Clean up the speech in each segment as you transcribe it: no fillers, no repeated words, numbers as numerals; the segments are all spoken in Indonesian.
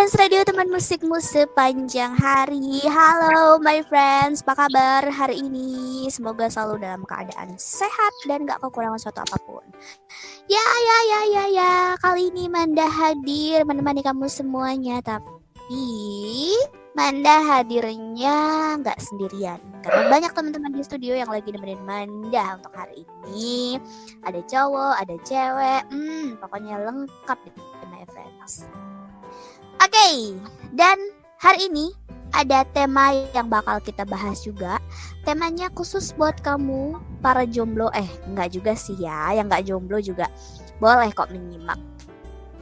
Friends Radio, teman musikmu sepanjang hari. Halo my friends, apa kabar hari ini? Semoga selalu dalam keadaan sehat dan gak kekurangan suatu apapun. Ya, kali ini Manda hadir menemani kamu semuanya. Tapi Manda hadirnya gak sendirian, karena banyak teman-teman di studio yang lagi nemenin Manda untuk hari ini. Ada cowok, ada cewek, pokoknya lengkap deh my friends. Oke, dan hari ini ada tema yang bakal kita bahas juga. Temanya khusus buat kamu para jomblo. Enggak juga sih ya, yang enggak jomblo juga boleh kok menyimak.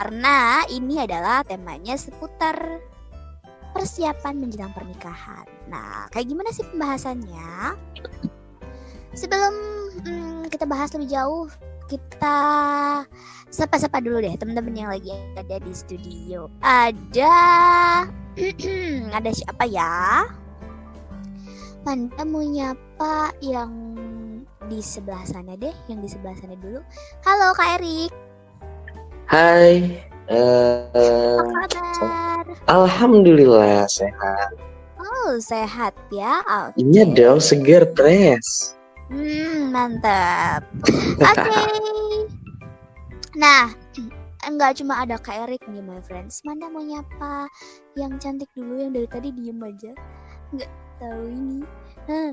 Karena ini adalah temanya seputar persiapan menjelang pernikahan. Nah, kayak gimana sih pembahasannya? Sebelum kita bahas lebih jauh, kita sapa-sapa dulu deh teman-teman yang lagi ada di studio. Ada siapa ya? Manda mau nyapa yang di sebelah sana deh, yang di sebelah sana dulu. Halo Kak Erik. Hai. Apa kabar? Alhamdulillah sehat. Oh, sehat ya. Okay. Iya dong, segar fresh. Mantap. Oke. Nah, enggak cuma ada Kak Erik nih my friends. Manda mau nyapa yang cantik dulu, yang dari tadi diem aja. Enggak tahu ini.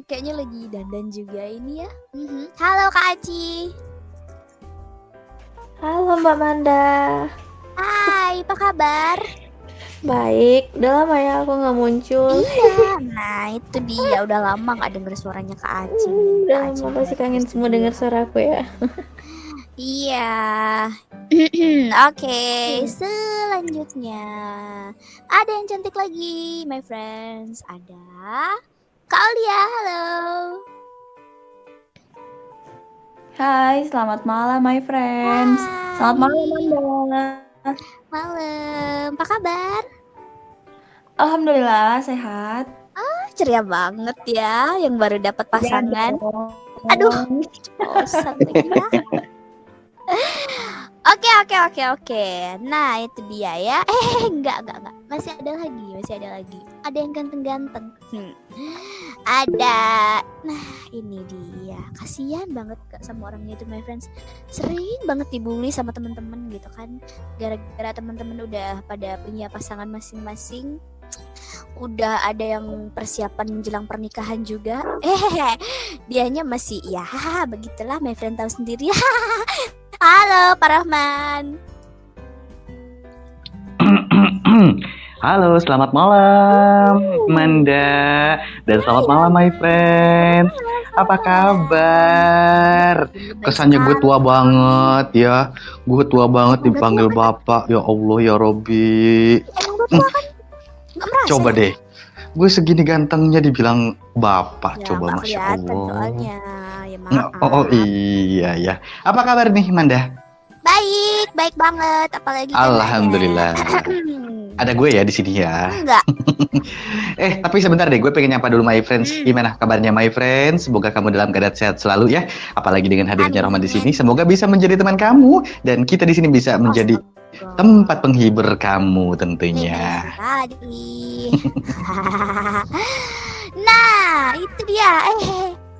Kayaknya lagi dandan juga ini ya. Halo Kak Aci. Halo Mbak Manda. Hai, apa kabar? Baik, udah lama ya aku nggak muncul. Iya, nah itu dia, udah lama nggak denger suaranya Kak Aci. Udah lama, pasti kangen semua denger suara aku ya. Iya. Oke, selanjutnya ada yang cantik lagi, my friends. Ada Kak Aulia, halo. Hai, selamat malam my friends. Hai. Selamat malam Manda. Malam, apa kabar? Alhamdulillah sehat. Ceria banget ya, yang baru dapat pasangan. Ya, Aduh, bosan lagi ya. Oke. Nah, itu dia ya. Enggak. Masih ada lagi. Ada yang ganteng-ganteng. Ada. Nah, ini dia. Kasihan banget Kak sama orangnya itu my friends. Sering banget dibully sama teman-teman gitu kan. Gara-gara teman-teman udah pada punya pasangan masing-masing. Udah ada yang persiapan menjelang pernikahan juga. Dianya masih ya begitulah my friend, tahu sendiri. Halo Pak Rahman. Halo, selamat malam Manda. Dan selamat malam my friends. Apa kabar? Kesannya gue tua banget ya. Gue tua banget dipanggil bapak. Ya Allah ya Robbi. Coba deh, gue segini gantengnya dibilang bapak. Ya, coba Masya Allah soalnya. Ya, maaf. Oh iya ya. Apa kabar nih Manda? Baik banget. Apalagi Alhamdulillah. Ada gue ya di sini ya. Enggak. Tapi sebentar deh, gue pengen nyapa dulu my friends. Gimana kabarnya my friends? Semoga kamu dalam keadaan sehat selalu ya. Apalagi dengan hadirnya Rahman di sini, semoga bisa menjadi teman kamu dan kita di sini bisa menjadi tempat penghibur kamu tentunya. Nah, itu dia.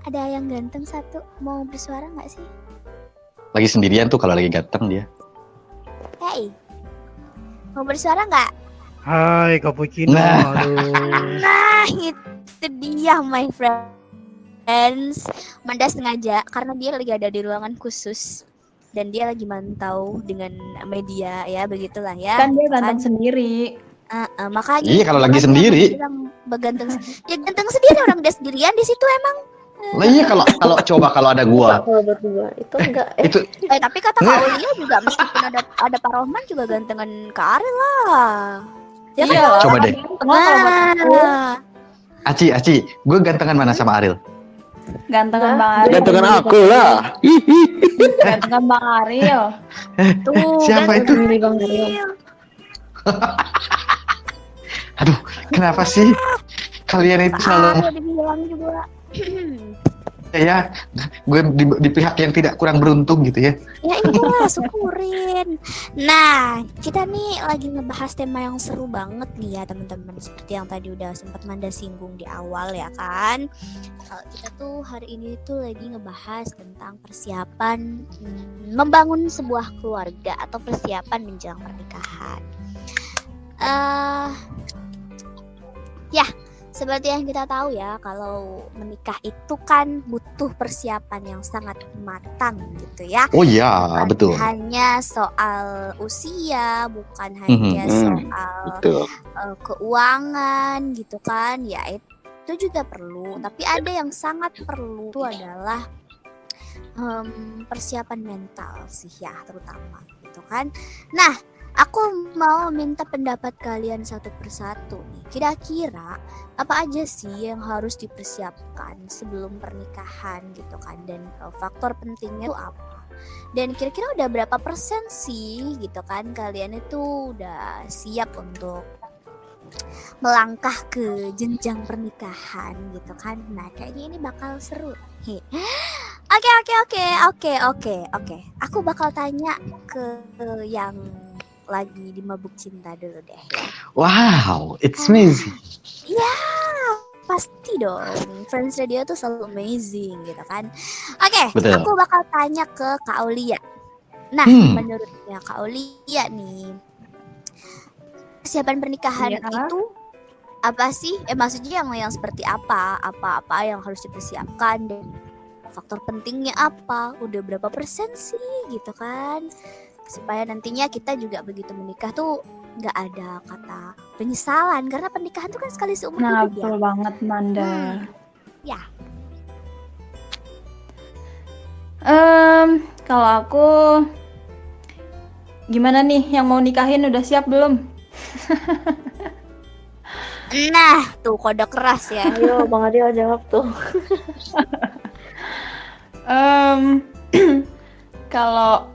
Ada yang ganteng satu, mau bersuara nggak sih? Lagi sendirian tuh kalau lagi ganteng dia. Mau bersuara nggak? Hai Cappuccino. Nah, itu dia my friends. Manda sengaja karena dia lagi ada di ruangan khusus dan dia lagi mantau dengan media ya, begitulah ya. Kan dia ganteng sendiri. Makanya. Iya, kalau lagi sendiri. Ganteng sendiri, orang dia sendirian di situ emang. Lah iya, kalau ada gua. Kalau berdua itu enggak. Tapi kata Kak Aulia juga meskipun ada Pak Rohman juga gantengan Kak Ariel lah. Ya kan? Iya. Coba deh. Nah. Aci, gue gantengan mana sama Ariel? Gantengan Bang Ariel. Gantengan aku lah. Gantengan Bang Ariel. Tuh, Siapa itu? Bang Ariel. Aduh, kenapa sih kalian itu selalu dibilang juga. Ya, gue di pihak yang tidak kurang beruntung gitu ya. Ya iyalah, syukurin. Nah, kita nih lagi ngebahas tema yang seru banget nih ya teman-teman. Seperti yang tadi udah sempat Manda singgung di awal ya kan. Kita tuh hari ini tuh lagi ngebahas tentang persiapan membangun sebuah keluarga atau persiapan menjelang pernikahan. Ya, seperti yang kita tahu ya, kalau menikah itu kan butuh persiapan yang sangat matang gitu ya. Oh iya, Bukan betul. hanya soal usia, bukan hanya soal Betul. keuangan gitu kan. Ya itu juga perlu, tapi ada yang sangat perlu itu adalah persiapan mental sih ya, terutama gitu kan. Nah, aku mau minta pendapat kalian satu persatu nih. Kira-kira apa aja sih yang harus dipersiapkan sebelum pernikahan gitu kan, dan faktor pentingnya itu apa? Dan kira-kira udah berapa persen sih gitu kan kalian itu udah siap untuk melangkah ke jenjang pernikahan gitu kan. Nah, kayaknya ini bakal seru. Oke. Aku bakal tanya ke yang lagi di mabuk cinta dulu deh ya. Wow, it's amazing. Ya, pasti dong. Friends Radio tuh selalu amazing gitu kan. Oke, Betul. aku bakal tanya ke Kak Aulia. Nah, menurutnya Kak Aulia nih, persiapan pernikahan itu apa sih? Maksudnya yang seperti apa? Apa yang harus dipersiapkan dan faktor pentingnya apa? Udah berapa persen sih gitu kan? Supaya nantinya kita juga begitu menikah tuh nggak ada kata penyesalan, karena pernikahan tuh kan sekali seumur Nah, hidup ya. betul banget Manda. Ya. Kalau aku gimana nih, yang mau nikahin udah siap belum? Nah, tuh kode keras ya. Ayo Bang Adil jawab tuh. Kalau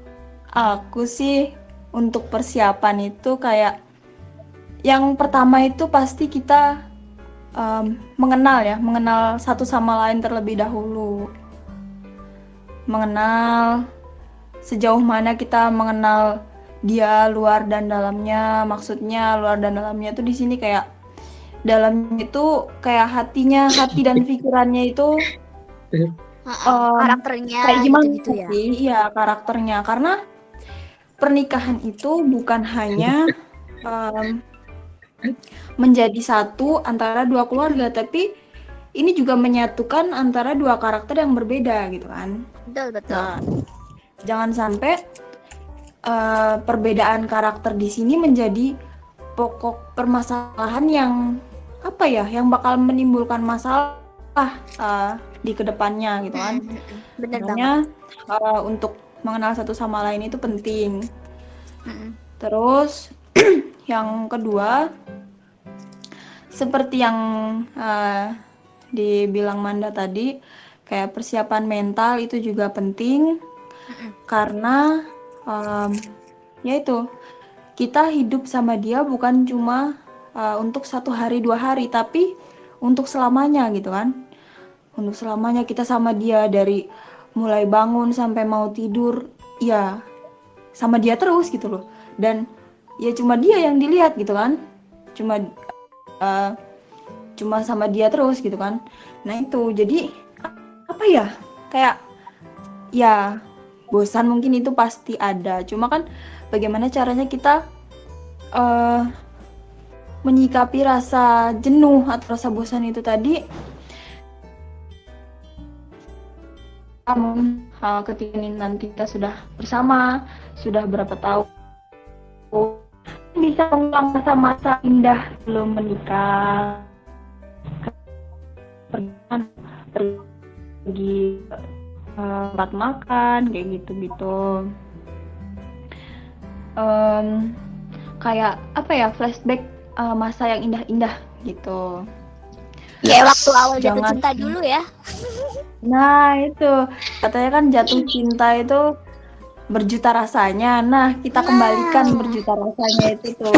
aku sih untuk persiapan itu kayak yang pertama itu pasti kita mengenal satu sama lain terlebih dahulu. Mengenal sejauh mana kita mengenal dia luar dan dalamnya. Maksudnya luar dan dalamnya tuh di sini kayak dalamnya itu kayak hati dan pikirannya itu karakternya kayak gimana gitu ya. Iya, karakternya. Karena pernikahan itu bukan hanya menjadi satu antara dua keluarga, tapi ini juga menyatukan antara dua karakter yang berbeda gitu kan. Betul. Nah, jangan sampai perbedaan karakter di sini menjadi pokok permasalahan yang yang bakal menimbulkan masalah di kedepannya gitu kan. Bener Makanya banget. untuk mengenal satu sama lain itu penting. Terus yang kedua, seperti yang dibilang Manda tadi, kayak persiapan mental itu juga penting. Karena yaitu kita hidup sama dia bukan cuma untuk 1 hari 2 hari, tapi untuk selamanya gitu kan. Untuk selamanya kita sama dia, dari mulai bangun sampai mau tidur, ya sama dia terus gitu loh. Dan ya cuma dia yang dilihat gitu kan, cuma sama dia terus gitu kan. Nah itu jadi kayak ya bosan mungkin itu pasti ada, cuma kan bagaimana caranya kita menyikapi rasa jenuh atau rasa bosan itu tadi. Ketika nanti kita sudah bersama, sudah berapa tahun, bisa mengulang masa-masa indah sebelum menikah, pergi tempat makan kayak gitu-gitu, kayak flashback masa yang indah-indah gitu. Kayak waktu awal jatuh Jangan- cinta dulu ya. Nah itu katanya kan jatuh cinta itu berjuta rasanya. Nah kita kembalikan berjuta rasanya itu tuh.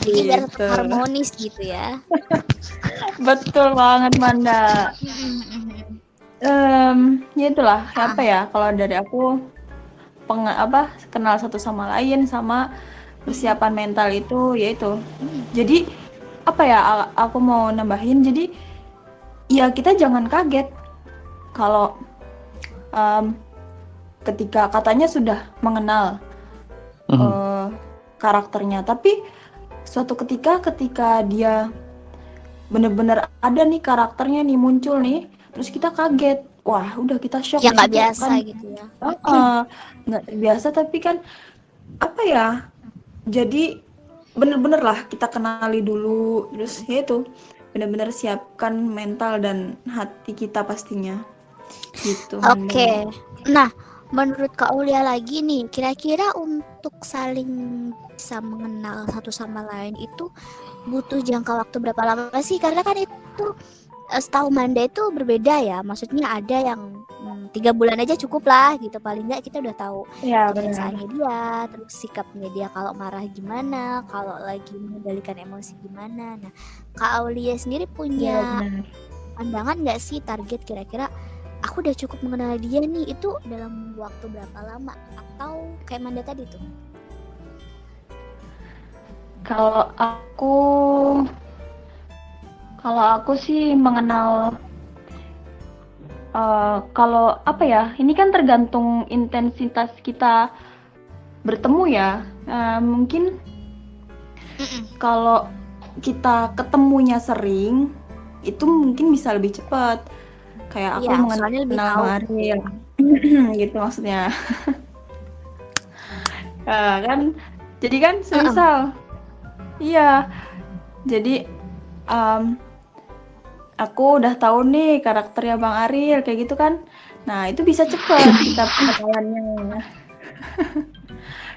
Jadi biar tetap Gitu. harmonis gitu ya. Betul banget Manda. Ya itulah apa ya kalau dari aku kenal satu sama lain sama persiapan mental itu yaitu. Jadi apa ya aku mau nambahin jadi ya kita jangan kaget kalau ketika katanya sudah mengenal karakternya, tapi suatu ketika dia bener-bener ada nih karakternya nih muncul nih, terus kita kaget, wah udah kita shock. Ya nggak biasa kan, gitu ya. Nggak terbiasa tapi kan apa ya? Jadi bener-bener lah kita kenali dulu, terus ya itu bener-bener siapkan mental dan hati kita pastinya. Gitu. Oke. Nah, menurut Kak Aulia lagi nih, kira-kira untuk saling bisa mengenal satu sama lain itu butuh jangka waktu berapa lama sih? Karena kan itu setahu Manda itu berbeda ya. Maksudnya ada yang 3 bulan aja cukup lah gitu. Paling nggak kita udah tahu kebiasaannya dia, terus sikapnya dia kalau marah gimana, kalau lagi mengendalikan emosi gimana. Nah, Kak Aulia sendiri punya pandangan nggak sih target kira-kira aku udah cukup mengenal dia nih itu dalam waktu berapa lama, atau kayak Manda tadi tuh? Kalau aku sih mengenal kalau apa ya, ini kan tergantung intensitas kita bertemu ya. Mungkin kalau kita ketemunya sering itu mungkin bisa lebih cepat. Kayak aku mengenal Ariel gitu maksudnya. Kan jadi kan semisal iya, jadi aku udah tahu nih karakternya Bang Ariel kayak gitu kan. Nah itu bisa cepat kita pengenalannya.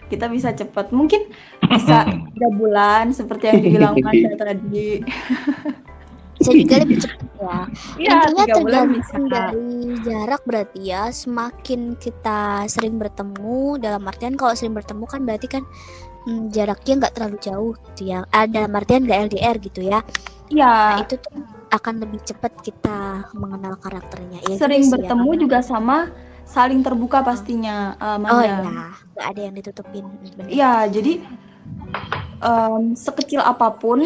Kita bisa cepat, mungkin bisa 3 bulan seperti yang dibilang Manda tadi. Bisa juga lebih cepat ya. Intinya 3 bulan tergantung dari jarak berarti ya. Semakin kita sering bertemu, dalam artian kalau sering bertemu kan berarti kan jaraknya nggak terlalu jauh gitu ya. Dalam artian nggak LDR gitu ya. Iya. Nah, itu tuh akan lebih cepat kita mengenal karakternya. Ya, sering gitu bertemu ya, juga sama saling terbuka pastinya. Oh ya, nggak ada yang ditutupin. Iya, jadi sekecil apapun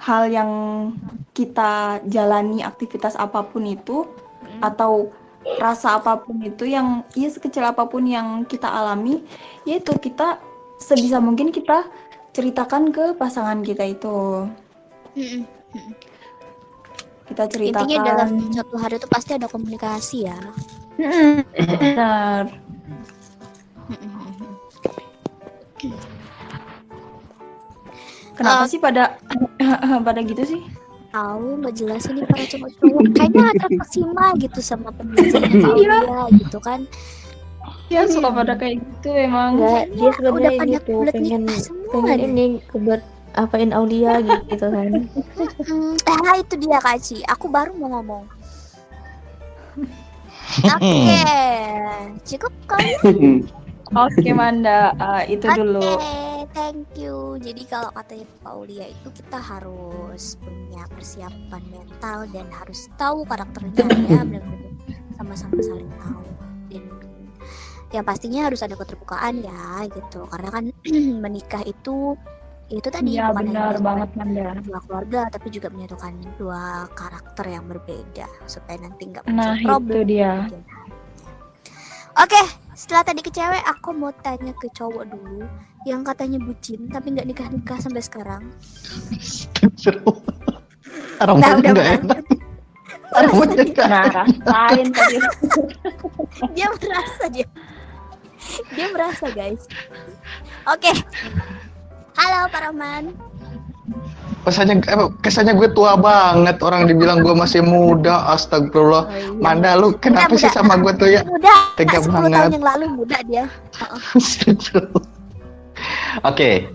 hal yang kita jalani, aktivitas apapun itu atau rasa apapun itu yang sekecil apapun yang kita alami, yaitu kita sebisa mungkin kita ceritakan ke pasangan kita itu. Kita ceritakan. Intinya dalam satu hari itu pasti ada komunikasi ya. Benar. Kenapa sih pada gitu sih? Tahu nggak jelas ini para cowok-cowok kayaknya terkesima gitu sama penjelasannya Aulia gitu kan. Ya suka pada kayak gitu emang. Enggak, dia sebenarnya udah pada gitu pengen pengen ini buat apain Aulia gitu kan. Itu dia Kak Ci, aku baru mau ngomong. Oke, cukup kali. Oke Manda, itu dulu. Thank you. Jadi kalau katanya Pak Aulia itu kita harus punya persiapan mental dan harus tahu karakternya ya, benar-benar sama-sama saling tahu. Dan yang pastinya harus ada keterbukaan ya gitu. Karena kan menikah itu tadi ya, bukan benar hanya banget Manda. Dua keluarga tapi juga menyatukan dua karakter yang berbeda supaya nanti nggak Nah, muncul problem. itu dia. Oke, setelah tadi ke cewek, aku mau tanya ke cowok dulu yang katanya bucin tapi nggak nikah sampai sekarang. Rambutnya nggak enak. Rambutnya nggak enak. Rasain tadi. Dia merasa guys. Oke. Halo Pak Rahman. Kesannya gue tua banget, orang dibilang gue masih muda. Astagfirullah. Manda, lu kenapa sih sama gue tuh ya? Muda. Tega 10 banget. tahun yang lalu muda dia. Oke.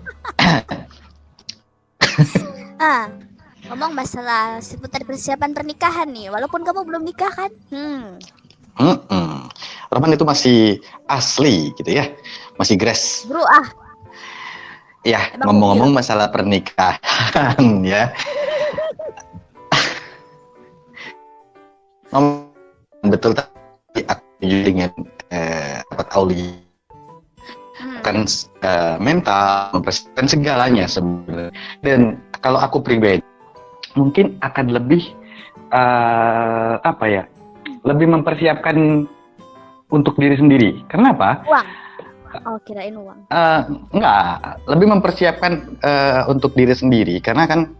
Ngomong masalah seputar persiapan pernikahan nih, walaupun kamu belum nikah kan? Roman itu masih asli gitu ya, masih grace. Bro Ya, Emang ngomong-ngomong masalah pernikahan ya. betul tadi aku setuju dengan Pak Auli. Kan mental, mempersiapkan segalanya sebenarnya. Dan kalau aku pribadi mungkin akan lebih lebih mempersiapkan untuk diri sendiri. Kenapa? Uang. Oh, kirain uang. Enggak, lebih mempersiapkan untuk diri sendiri karena kan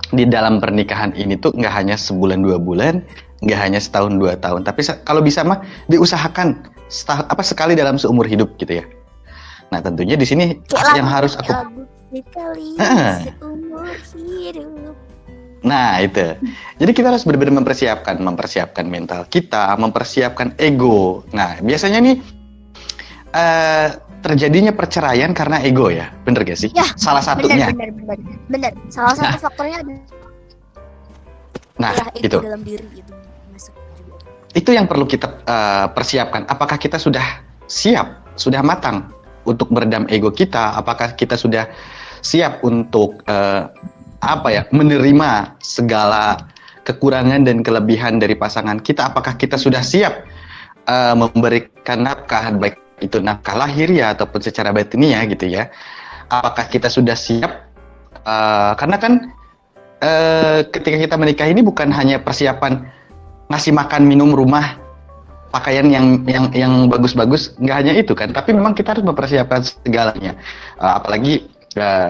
di dalam pernikahan ini tuh nggak hanya sebulan 2 bulan, nggak hanya setahun 2 tahun, tapi kalau bisa mah diusahakan sekali dalam seumur hidup gitu ya. Nah tentunya di sini yang harus aku seumur hidup. Nah itu, jadi kita harus benar-benar mempersiapkan mental kita, mempersiapkan ego. Nah biasanya nih terjadinya perceraian karena ego ya, bener gak sih? Ya, salah satunya. Bener. Salah satu faktornya adalah ego itu. dalam diri itu masuk juga. Itu yang perlu kita persiapkan. Apakah kita sudah siap, sudah matang untuk meredam ego kita? Apakah kita sudah siap untuk menerima segala kekurangan dan kelebihan dari pasangan kita? Apakah kita sudah siap memberikan nafkah, baik itu nafkah lahiriah ataupun secara batiniah gitu ya? Apakah kita sudah siap? Karena kan ketika kita menikah ini bukan hanya persiapan ngasih makan, minum, rumah, pakaian yang bagus-bagus, nggak hanya itu kan, tapi memang kita harus mempersiapkan segalanya. Apalagi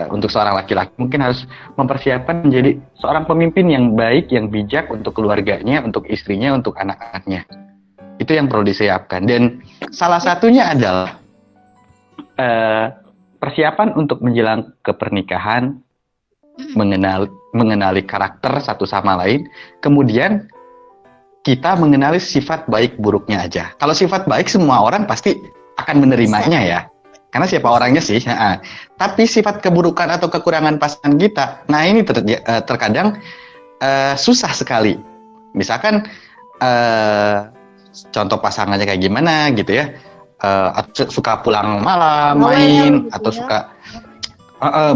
untuk seorang laki-laki mungkin harus mempersiapkan menjadi seorang pemimpin yang baik, yang bijak untuk keluarganya, untuk istrinya, untuk anak-anaknya. Itu yang perlu disiapkan. Dan salah satunya adalah persiapan untuk menjelang ke pernikahan, mengenali karakter satu sama lain, kemudian kita mengenali sifat baik buruknya aja. Kalau sifat baik semua orang pasti akan menerimanya ya, karena siapa orangnya sih. Tapi sifat keburukan atau kekurangan pasangan kita, nah ini terkadang susah sekali. Misalkan contoh pasangannya kayak gimana gitu ya, suka pulang malam, main, gitu atau ya, suka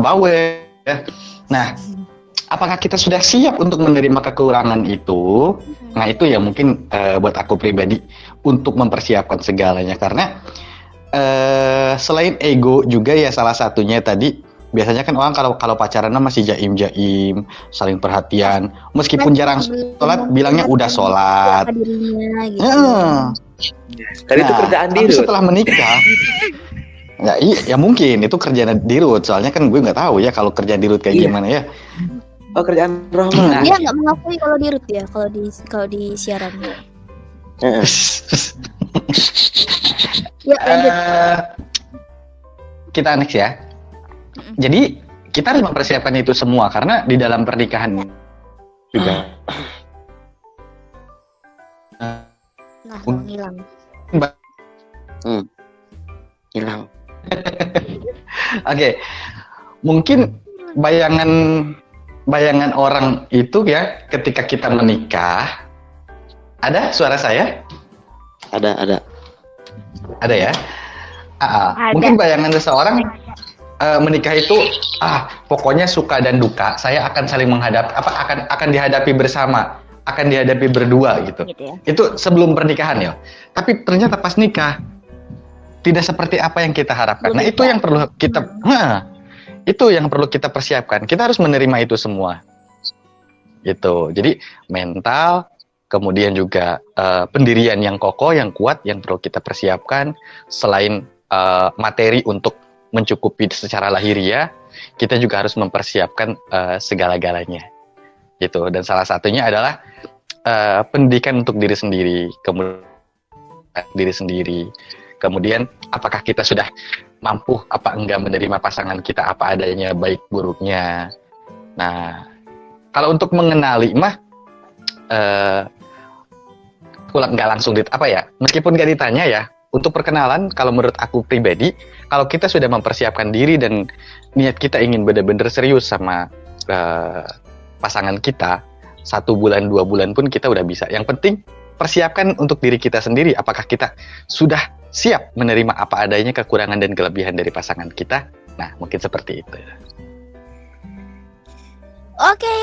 bawel ya. Nah, apakah kita sudah siap untuk menerima kekurangan itu? Nah, itu ya mungkin buat aku pribadi untuk mempersiapkan segalanya. Karena selain ego juga ya salah satunya tadi, biasanya kan orang kalau pacaran masih jaim-jaim, saling perhatian. Meskipun jarang sholat, bilangnya udah sholat. Gitu. Kan itu kerjaan tapi Dirut. setelah menikah, ya mungkin itu kerjaan Dirut. Soalnya kan gue nggak tahu ya kalau kerjaan Dirut kayak gimana ya. Oh, kerjaan Rahman. Dia nggak mengakui kalau di root ya, kalau di siaran. Ya, lanjut. Kita next ya. Jadi kita harus mempersiapkan itu semua karena di dalam pernikahan juga. Nah, hilang. Hilang. Oke. Mungkin bayangan orang itu ya ketika kita menikah. Ada suara saya? Ada. Ada ya? Mungkin bayangan seseorang menikah itu pokoknya suka dan duka saya akan saling akan dihadapi bersama, akan dihadapi berdua gitu ya. Itu sebelum pernikahan ya. Tapi ternyata pas nikah tidak seperti apa yang kita harapkan. Nah, itu yang perlu kita itu yang perlu kita persiapkan. Kita harus menerima itu semua. Gitu. Jadi mental, kemudian juga pendirian yang kokoh, yang kuat yang perlu kita persiapkan. Selain materi untuk mencukupi secara lahiriah, kita juga harus mempersiapkan segala-galanya. Gitu. Dan salah satunya adalah pendidikan untuk diri sendiri, kemudian apakah kita sudah mampu apa enggak menerima pasangan kita apa adanya, baik buruknya. Nah, kalau untuk mengenali mah nggak langsung meskipun nggak ditanya ya, untuk perkenalan kalau menurut aku pribadi, kalau kita sudah mempersiapkan diri dan niat kita ingin benar-benar serius sama pasangan kita, 1 bulan 2 bulan pun kita udah bisa. Yang penting persiapkan untuk diri kita sendiri, apakah kita sudah siap menerima apa adanya kekurangan dan kelebihan dari pasangan kita. Nah, mungkin seperti itu. Oke,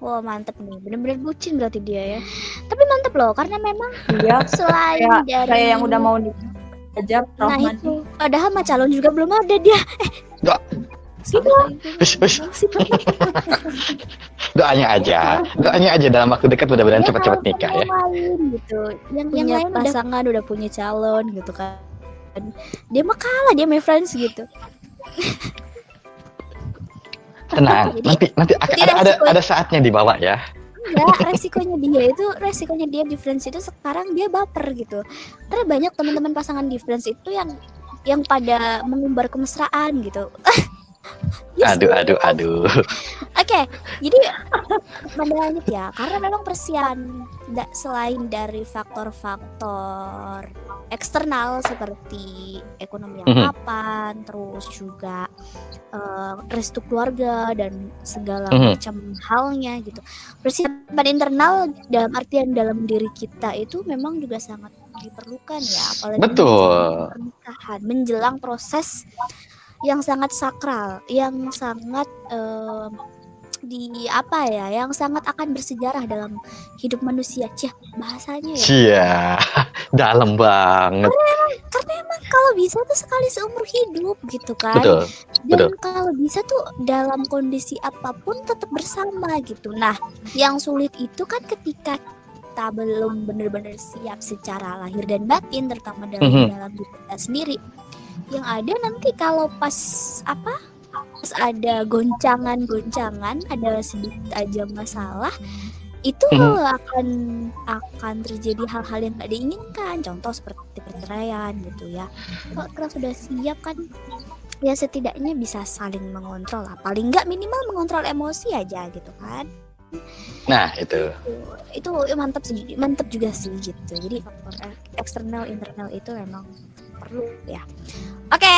Wah mantep nih, bener-bener bucin berarti dia ya. Tapi mantep loh, karena memang Iya, selain kayak dari yang udah mau nikah aja nah Rohman. itu, padahal mah calon juga belum ada dia. Nggak. Doanya aja dalam waktu dekat mudah-mudahan cepat-cepat nikah ya. Yang lain gitu, yang lain pasangan udah punya calon gitu kan. Dia mah kalah, dia my friends gitu. Tenang, Jadi, nanti ada saatnya dibawa ya. Enggak, resikonya dia di Friends itu sekarang dia baper gitu. Karena banyak teman-teman pasangan di Friends itu yang pada mengumbar kemesraan gitu. Yes. Aduh. Oke, jadi lanjut ya. Karena memang persiapan selain dari faktor-faktor eksternal seperti ekonomi yang mapan, terus juga restu keluarga dan segala macam halnya gitu. Persiapan internal dalam artian dalam diri kita itu memang juga sangat diperlukan ya, apalagi pernikahan menjelang proses yang sangat sakral, yang sangat yang sangat akan bersejarah dalam hidup manusia. Bahasanya ya. Cia, dalam banget. Karena emang kalau bisa tuh sekali seumur hidup gitu kan. Dan kalau bisa tuh dalam kondisi apapun tetap bersama gitu. Nah, yang sulit itu kan ketika kita belum benar-benar siap secara lahir dan batin, terutama dalam diri kita sendiri. Yang ada nanti kalau pas ada goncangan, ada sedikit aja masalah, itu akan terjadi hal-hal yang gak diinginkan. Contoh seperti perceraian gitu ya. Kalau kita sudah siap kan, ya setidaknya bisa saling mengontrol lah. Paling nggak minimal mengontrol emosi aja gitu kan. Nah itu mantap juga sih gitu. Jadi faktor eksternal internal itu memang perlu ya. Oke.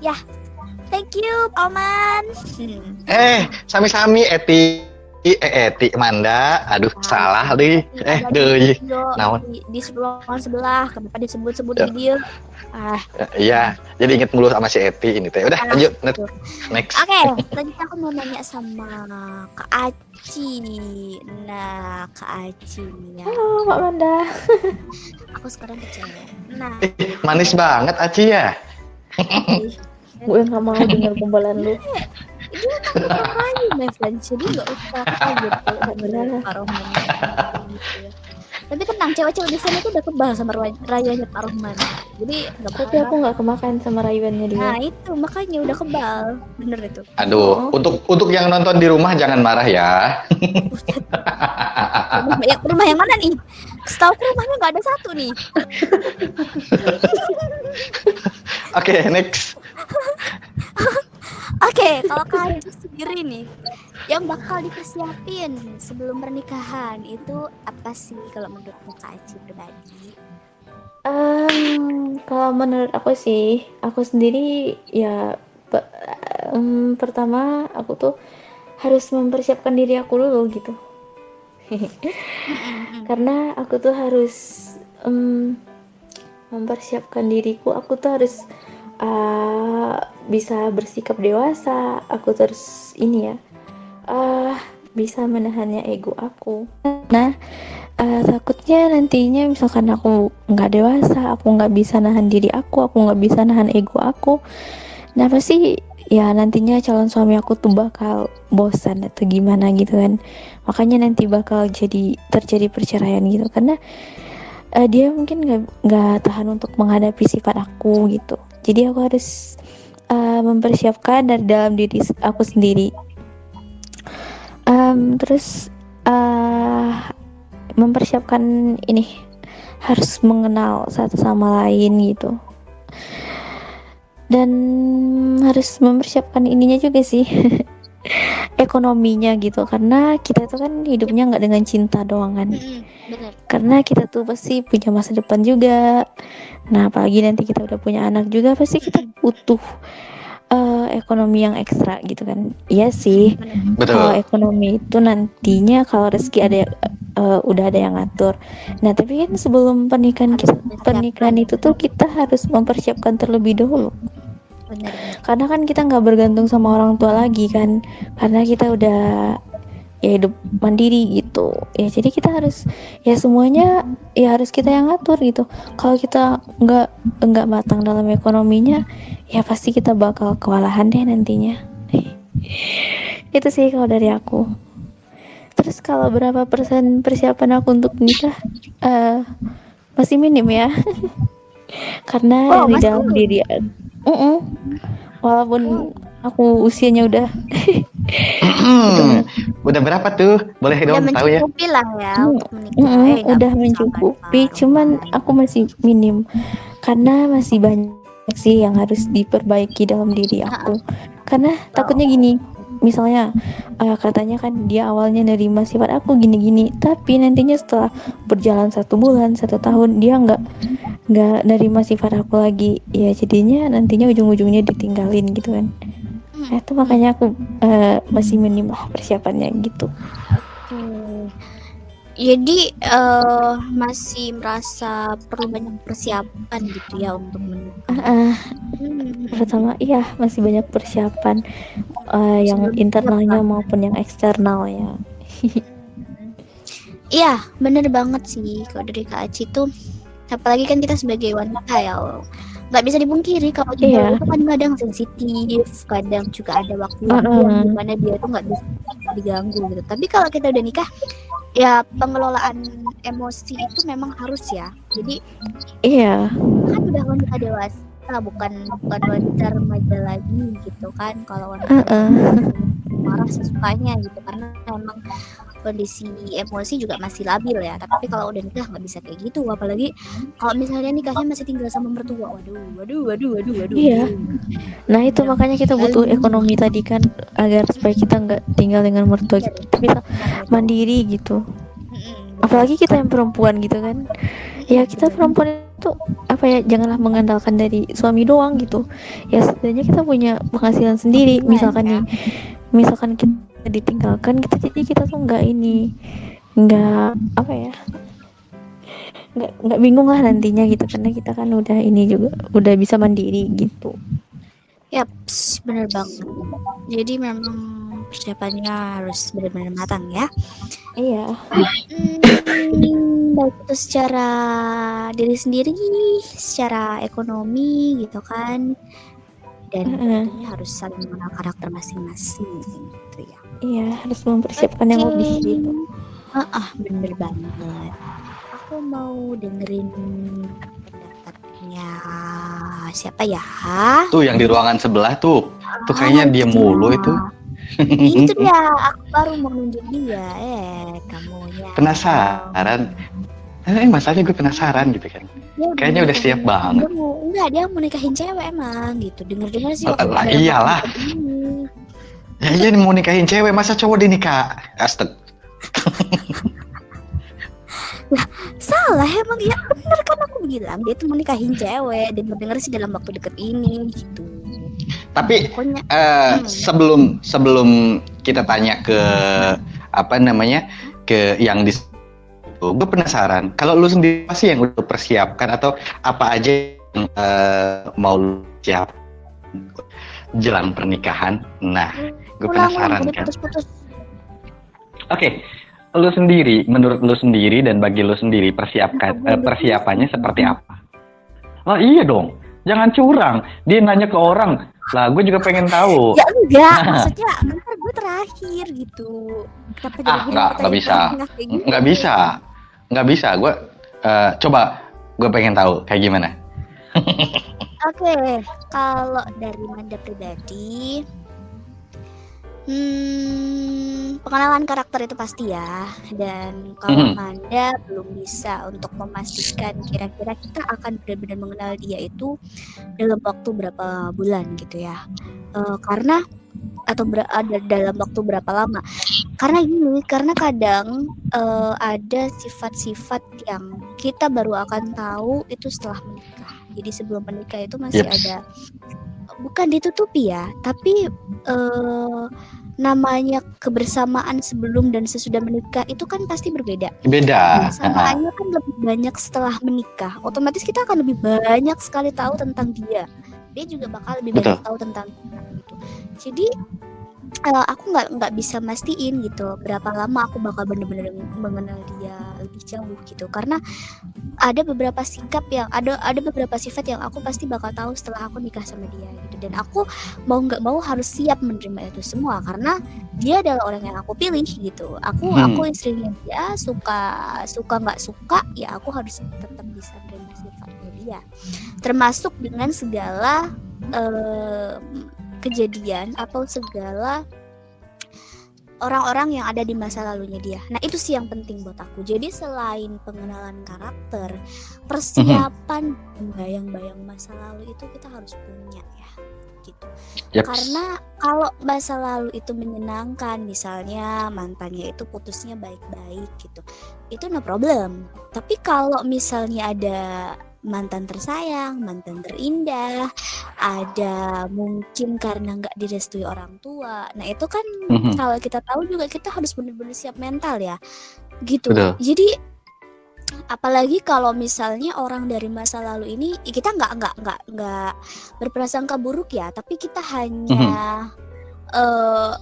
Ya, thank you Oman. Sami-sami Eti Manda. Aduh salah deh. Di ruangan sebelah kenapa disebut-sebut video. Iya, jadi inget mulu sama si Eti ini teh. Udah lanjut next. Oke, tadi aku mau nanya sama Kak Aci. Nah, Kak Aci ya. Halo Mbak Manda. Aku sekarang kecewa. Nah, manis banget Aci ya. Gue gak mau denger gombalan lu. Ini makanya my friends, jadi gak usah gitu sebenarnya Pak Rohman gitu ya. Tapi tenang, cewek-cewek di sana tuh udah kebal sama rayuannya Pak Rohman. Jadi tapi aku gak kemakan sama rayuannya dia. Nah itu makanya udah kebal, bener itu. Aduh, untuk yang nonton di rumah jangan marah ya. Rumah yang mana nih? Setahu rumahnya nggak ada satu nih. Oke, next. Oke, kalau kalian sendiri nih, yang bakal dipersiapin sebelum pernikahan itu apa sih kalau menurut Kak Aci pribadi? Kalau menurut aku sih, aku sendiri ya pertama aku tuh harus mempersiapkan diri aku dulu gitu. Karena aku tuh harus mempersiapkan diriku, aku tuh harus bisa bersikap dewasa, aku terus bisa menahannya ego aku. Nah, takutnya nantinya misalkan aku nggak dewasa, aku nggak bisa nahan diri aku nggak bisa nahan ego aku. Nah pasti ya nantinya calon suami aku tuh bakal bosan atau gimana gitu kan. Makanya nanti bakal terjadi perceraian gitu karena dia mungkin nggak tahan untuk menghadapi sifat aku gitu. Jadi aku harus mempersiapkan dari dalam diri aku sendiri. Terus mempersiapkan ini harus mengenal satu sama lain gitu. Dan harus mempersiapkan ininya juga sih. Ekonominya gitu karena kita tuh kan hidupnya nggak dengan cinta doang kan. Bener. Karena kita tuh pasti punya masa depan juga. Nah apalagi nanti kita udah punya anak juga pasti kita butuh ekonomi yang ekstra gitu kan. Iya sih. Kalau ekonomi itu nantinya kalau rezeki ada udah ada yang ngatur. Nah tapi kan sebelum pernikahan itu tuh kita harus mempersiapkan terlebih dahulu. Benar-benar. Karena kan kita nggak bergantung sama orang tua lagi kan, karena kita udah ya hidup mandiri gitu ya, jadi kita harus ya semuanya ya harus kita yang ngatur gitu. Kalau kita nggak matang dalam ekonominya, ya pasti kita bakal kewalahan deh nantinya. Itu sih kalau dari aku. Terus kalau berapa persen persiapan aku untuk nikah, masih minim ya. Karena Oh, di masih dalam minim? diri walaupun aku usianya udah Udah berapa tuh? Boleh Udah dong tahu ya? mencukupi lah ya untuk menikah. Nggak udah bisa mencukupi, kan, cuman Pak. aku masih minim karena masih banyak sih yang harus diperbaiki dalam diri aku. Karena takutnya gini, misalnya katanya kan dia awalnya nerima sifat aku gini-gini, tapi nantinya setelah berjalan 1 bulan 1 tahun dia nggak nerima sifat aku lagi, ya jadinya nantinya ujung-ujungnya ditinggalin gitu kan. Nah, itu makanya aku masih minim lah persiapannya gitu. Jadi masih merasa perlu banyak persiapan gitu ya untuk menikah. Pertama iya masih banyak persiapan yang Sebelum internalnya siap, maupun yang eksternalnya. Iya, bener banget sih kalau dari Kak Aci tuh. Apalagi kan kita sebagai wanita ya, nggak bisa dipungkiri kalau Iya. itu kan kadang sensitif, kadang juga ada waktu di mana dia tuh nggak bisa diganggu gitu. Tapi kalau kita udah nikah, ya pengelolaan emosi itu memang harus ya. Jadi Iya. kan udah wanita dewasa, bukan wanita remaja lagi gitu kan. Kalau wanita marah sesukanya gitu, karena memang kondisi emosi juga masih labil ya. Tapi kalau udah nikah nggak bisa kayak gitu, apalagi kalau misalnya nikahnya masih tinggal sama mertua. Waduh. Iya. Nah itu makanya kita butuh ekonomi tadi kan, agar supaya kita nggak tinggal dengan mertua, kita bisa mandiri gitu. Apalagi kita yang perempuan gitu kan, ya kita perempuan itu apa ya, janganlah mengandalkan dari suami doang gitu. Ya setidaknya kita punya penghasilan sendiri. Misalkan kita ditinggalkan, kita tuh nggak bingung lah nantinya gitu, karena kita kan udah bisa mandiri gitu. Yaps, bener banget. Jadi memang persiapannya harus benar-benar matang ya. Iya. Baik itu secara diri sendiri, secara ekonomi gitu kan, dan tentunya harus saling mengenal karakter masing-masing gitu ya. Iya, harus mempersiapkan yang lebih gitu. Bener banget. Aku mau dengerin pendapatnya siapa ya? Tuh yang di ruangan sebelah tuh kayaknya dia mulu itu. Itu dia, aku baru mau nunjuk dia. Kamunya Penasaran? Masalahnya gue penasaran gitu kan. Kayaknya udah siap banget. Dia mau nikahin cewek emang gitu. Dengar sih. Iyalah. Ya iya mau nikahin cewek, masa cowok dinikah? Astag. Salah emang ya, bener kan aku bilang dia tuh mau nikahin cewek. Dengar sih dalam waktu deket ini gitu. Tapi pokoknya, sebelum kita tanya ke ke yang di gue penasaran, kalau lu sendiri apa sih yang udah persiapkan atau apa aja yang mau lu siap jelang pernikahan? Nah, gue penasaran kan. Oke, lu sendiri, menurut lu sendiri dan bagi lu sendiri persiapannya seperti apa? Oh iya dong, jangan curang. Dia nanya ke orang, lah gue juga pengen tahu. Ya enggak, maksudnya bentar gue terakhir gitu. Kenapa jadi nggak bisa. Gue coba gue pengen tahu kayak gimana. Oke, kalau dari Manda pribadi, pengenalan karakter itu pasti ya. Dan kalau Manda belum bisa untuk memastikan kira-kira kita akan benar-benar mengenal dia itu dalam waktu berapa bulan gitu ya. Karena ada dalam waktu berapa lama? Karena gini, karena kadang ada sifat-sifat yang kita baru akan tahu itu setelah menikah. Jadi sebelum menikah itu masih ada, bukan ditutupi ya, tapi namanya kebersamaan sebelum dan sesudah menikah itu kan pasti berbeda. Kebersamaannya kan lebih banyak setelah menikah. Otomatis kita akan lebih banyak sekali tahu tentang dia. dia juga bakal lebih banyak tahu tentang kita gitu. Jadi aku nggak bisa mastiin gitu berapa lama aku bakal bener-bener mengenal dia lebih jauh gitu, karena ada beberapa sikap yang ada beberapa sifat yang aku pasti bakal tahu setelah aku nikah sama dia gitu, dan aku mau nggak mau harus siap menerima itu semua karena dia adalah orang yang aku pilih gitu. Aku istrinya dia, suka nggak suka ya aku harus tetap bisa menerima sifatnya dia, termasuk dengan segala kejadian atau segala orang-orang yang ada di masa lalunya dia. Nah itu sih yang penting buat aku. Jadi selain pengenalan karakter, persiapan bayang-bayang masa lalu itu kita harus punya ya gitu. Karena kalau masa lalu itu menyenangkan, misalnya mantannya itu putusnya baik-baik gitu, itu no problem. Tapi kalau misalnya ada mantan tersayang, mantan terindah, ada mungkin karena nggak direstui orang tua. Nah itu kan kalau kita tahu juga kita harus benar-benar siap mental ya, gitu. Betul. Jadi apalagi kalau misalnya orang dari masa lalu ini kita nggak berprasangka buruk ya, tapi kita hanya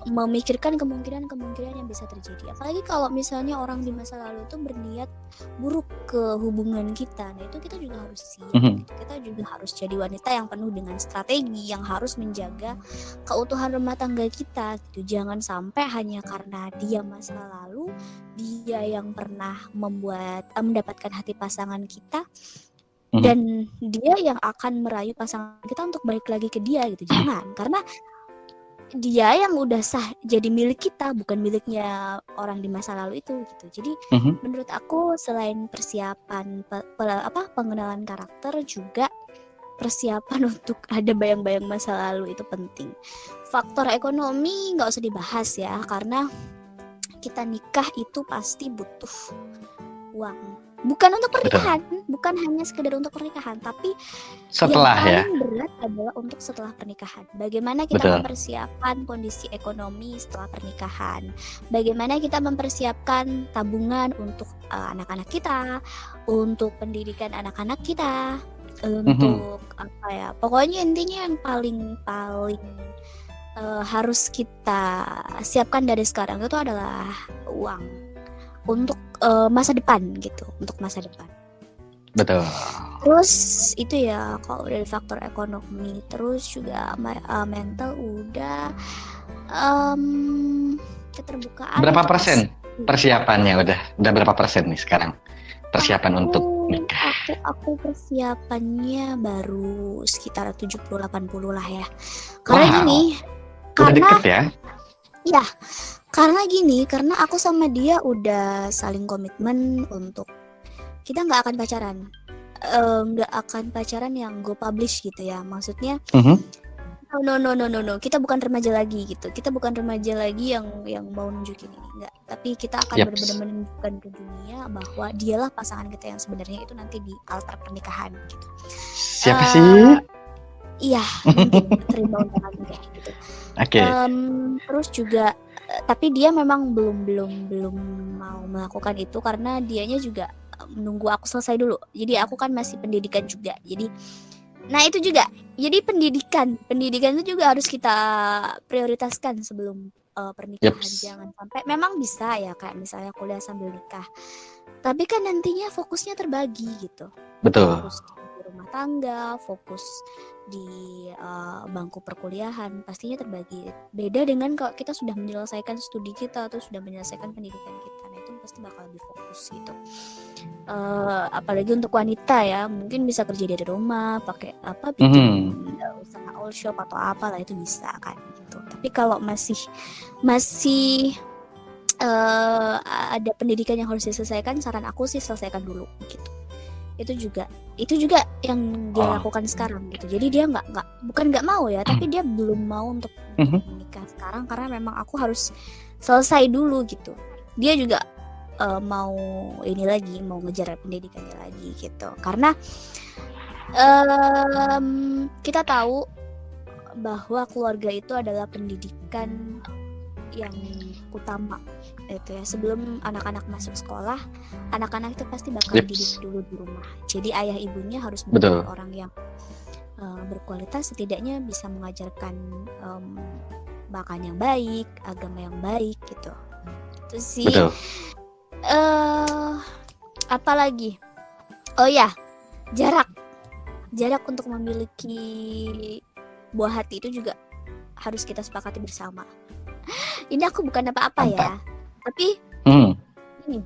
memikirkan kemungkinan yang bisa terjadi. Apalagi kalau misalnya orang di masa lalu itu berniat buruk ke hubungan kita, nah itu kita juga harus siap. Gitu. Kita juga harus jadi wanita yang penuh dengan strategi, yang harus menjaga keutuhan rumah tangga kita. Gitu. Jangan sampai hanya karena dia masa lalu, dia yang pernah mendapatkan hati pasangan kita, dan dia yang akan merayu pasangan kita untuk balik lagi ke dia gitu. Jangan, karena dia yang udah sah jadi milik kita, bukan miliknya orang di masa lalu itu gitu. Jadi menurut aku selain persiapan pengenalan karakter, juga persiapan untuk ada bayang-bayang masa lalu itu penting. Faktor ekonomi nggak usah dibahas ya, karena kita nikah itu pasti butuh uang. Bukan untuk pernikahan, bukan hanya sekedar untuk pernikahan, tapi setelah yang paling berat adalah untuk setelah pernikahan. Bagaimana kita mempersiapkan kondisi ekonomi setelah pernikahan, bagaimana kita mempersiapkan tabungan untuk anak-anak kita, untuk pendidikan anak-anak kita, untuk apa ya? Pokoknya intinya yang paling harus kita siapkan dari sekarang itu adalah uang. Untuk masa depan gitu, untuk masa depan. Betul. Terus itu ya kalau dari faktor ekonomi, terus juga mental udah, keterbukaan. Berapa persen persiapannya udah berapa persen nih sekarang persiapan untuk nikah? Aku persiapannya baru sekitar 70-80 lah ya. Karena gini, udah deket ya? Ya. Karena aku sama dia udah saling komitmen untuk kita nggak akan pacaran yang go publish gitu ya, maksudnya no, kita bukan remaja lagi gitu, kita bukan remaja lagi yang mau nunjukin ini, enggak, tapi kita akan benar-benar menunjukkan ke dunia bahwa dialah pasangan kita yang sebenarnya itu nanti di altar pernikahan gitu. Siapa sih? Iya, mungkin terima undangan kayak gitu. Oke. Terus juga tapi dia memang belum mau melakukan itu karena dianya juga menunggu aku selesai dulu. Jadi aku kan masih pendidikan juga. Jadi nah itu juga. Jadi pendidikan itu juga harus kita prioritaskan sebelum pernikahan. Jangan sampai memang bisa ya kayak misalnya kuliah sambil nikah. Tapi kan nantinya fokusnya terbagi gitu. Betul. Fokus di rumah tangga, fokus di bangku perkuliahan pastinya terbagi. Beda dengan kalau kita sudah menyelesaikan studi kita atau sudah menyelesaikan pendidikan kita, nah itu pasti bakal lebih fokus gitu. Apalagi untuk wanita ya, mungkin bisa kerja dari rumah, pakai bikin usaha all shop atau apalah itu bisa kan gitu. Tapi kalau masih ada pendidikan yang harus diselesaikan, saran aku sih selesaikan dulu gitu. Itu juga yang dia lakukan sekarang gitu. Jadi dia bukan nggak mau ya, tapi dia belum mau untuk menikah sekarang karena memang aku harus selesai dulu gitu. Dia juga mau ngejar pendidikannya lagi gitu. Karena kita tahu bahwa keluarga itu adalah pendidikan yang utama itu ya. Sebelum anak-anak masuk sekolah, anak-anak itu pasti bakal dididik dulu di rumah. Jadi ayah ibunya harus menjadi orang yang berkualitas, setidaknya bisa mengajarkan bahkan yang baik, agama yang baik gitu. Itu sih. Betul. Apalagi? Oh ya, jarak untuk memiliki buah hati itu juga harus kita sepakati bersama. Ini aku bukan apa-apa ya, tapi ini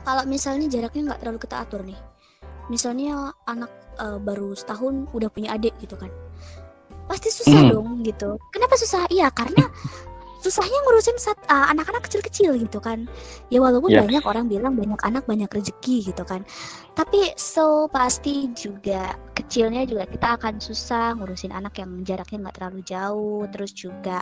kalau misalnya jaraknya nggak terlalu kita atur nih, misalnya anak baru setahun udah punya adik gitu kan, pasti susah dong gitu. Kenapa susah? Iya karena susahnya ngurusin anak-anak kecil-kecil gitu kan. Ya walaupun banyak orang bilang banyak anak banyak rezeki gitu kan, tapi pasti juga kecilnya juga kita akan susah ngurusin anak yang jaraknya nggak terlalu jauh. Terus juga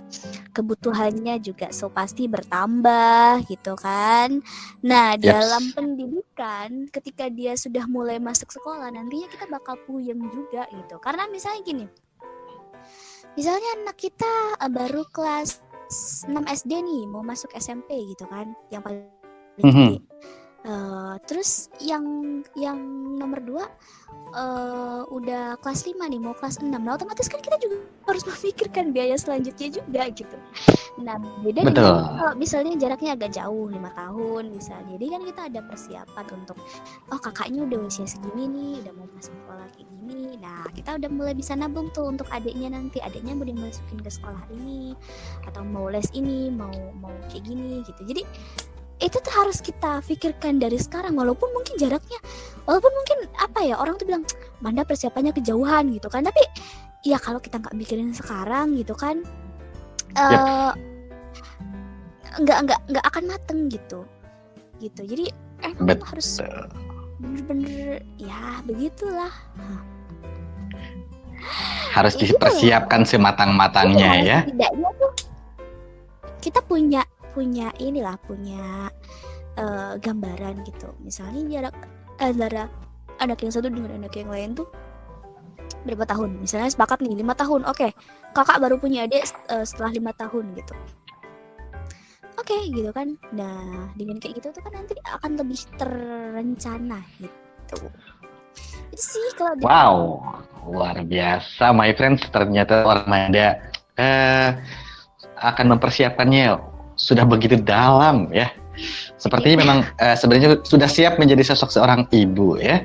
kebutuhannya juga pasti bertambah gitu kan. Nah dalam pendidikan ketika dia sudah mulai masuk sekolah, nantinya kita bakal puyeng juga gitu. Karena misalnya gini, misalnya anak kita baru kelas 6 SD nih mau masuk SMP gitu kan, yang paling gede. Terus yang nomor 2 udah kelas 5 nih mau kelas 6. Nah otomatis kan kita juga harus memikirkan biaya selanjutnya juga gitu. Nah beda dengan kalau misalnya jaraknya agak jauh 5 tahun misalnya, jadi kan kita ada persiapan untuk kakaknya udah usia segini nih, udah mau masuk sekolah kayak gini. Nah kita udah mulai bisa nabung tuh untuk adiknya, nanti adiknya mau dimasukin ke sekolah ini atau mau les ini, mau kayak gini gitu. Jadi itu tuh harus kita pikirkan dari sekarang, walaupun mungkin apa ya, orang tuh bilang Manda persiapannya kejauhan gitu kan, tapi ya kalau kita nggak mikirin sekarang gitu kan, nggak akan mateng gitu. Jadi harus bener-bener ya begitulah. Harus dipersiapkan sematang-matangnya ya. Setidaknya tuh kita punya gambaran gitu. Misalnya jarak antara anak yang satu dengan anak yang lain tuh berapa tahun. Misalnya sepakat nih 5 tahun. Oke, kakak baru punya adik setelah 5 tahun gitu. Oke, gitu kan. Nah, dengan kayak gitu tuh kan nanti akan lebih terencana gitu. Itu sih kalau Wow, luar biasa my friends. Ternyata orang Manda akan mempersiapkannya sudah begitu dalam ya. Sepertinya memang sebenarnya sudah siap menjadi sosok seorang ibu ya.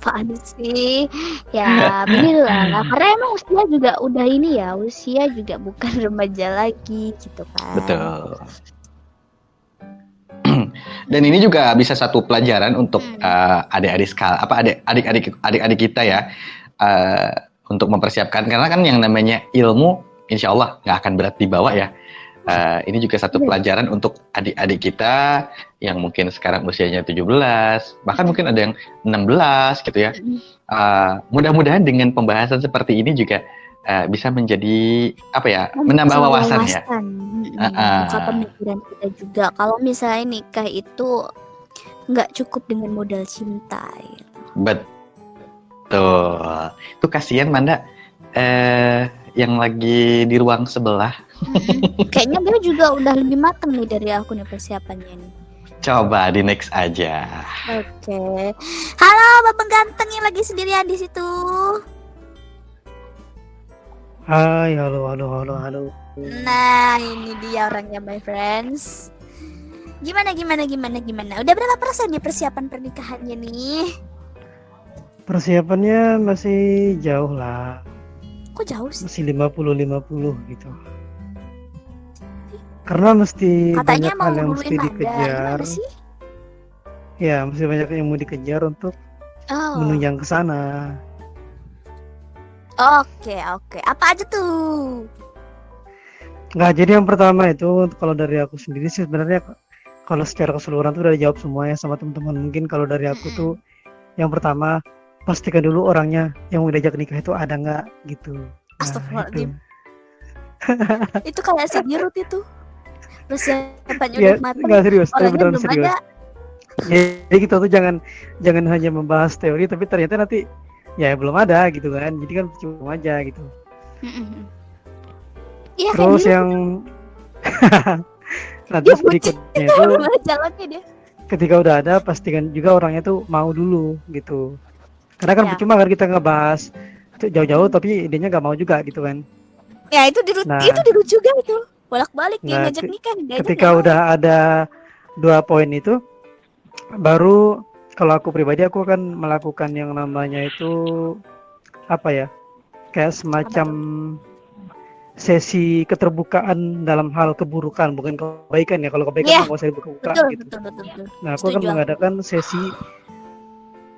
Apaan sih? Ya beginilah. Karena emang usia juga udah ini ya, usia juga bukan remaja lagi gitu kan. Betul. Dan ini juga bisa satu pelajaran untuk adik-adik kita ya, untuk mempersiapkan, karena kan yang namanya ilmu insya Allah nggak akan berat dibawa ya. Ini juga satu pelajaran untuk adik-adik kita yang mungkin sekarang usianya 17, bahkan mungkin ada yang 16 gitu ya. Mudah-mudahan dengan pembahasan seperti ini juga bisa menjadi menambah wawasan ya. Buka pemikiran kita juga. Kalau misalnya nikah itu nggak cukup dengan modal cinta. Gitu. Betul. Itu kasihan Manda yang lagi di ruang sebelah. Kayaknya dia juga udah lebih matang nih dari aku nih persiapannya nih. Coba di next aja. Oke. Halo Babang Ganteng yang lagi sendirian di situ. Hai, halo. Nah, ini dia orangnya my friends. Gimana? Udah berapa persen nih persiapan pernikahannya nih? Persiapannya masih jauh lah. Kok jauh sih? Masih 50-50 gitu. Karena mesti katanya banyak hal yang mau mesti duluin dikejar. sih? Ya, mesti banyak yang mau dikejar untuk menunjang ke sana. Oke. Apa aja tuh? Nggak, jadi yang pertama itu kalau dari aku sendiri sih sebenarnya kalau secara keseluruhan tuh udah dijawab semuanya sama teman-teman. Mungkin kalau dari aku tuh yang pertama pastikan dulu orangnya yang mau diajak nikah itu ada nggak gitu. Astagfirullahaladzim. Itu kayak si Dirut itu. Persiapannya Ya, udah matang. nggak serius, tapi Orangnya beneran belum serius. ada. Jadi kita tuh jangan hanya membahas teori tapi ternyata nanti ya belum ada gitu kan. Jadi kan cuma aja gitu. Iya, Terus yang nah, terus berikutnya itu jalannya dia. ketika udah ada pastikan juga orangnya tuh mau dulu gitu. Karena kan Ya. percuma kan kita ngebahas jauh-jauh tapi idenya nggak mau juga gitu kan. Ya itu Nah, itu dirut juga itu. Bolak-balik dia nah ngajak nikah, diajak ketika nggak mau. udah ada 2 poin itu, baru kalau aku pribadi aku akan melakukan yang namanya itu apa ya? Kayak semacam sesi keterbukaan dalam hal keburukan, bukan kebaikan ya. Kalau kebaikan Iya, mah nggak usah dibuka-buka Betul, gitu. betul. Nah, aku akan Setuju aku. mengadakan sesi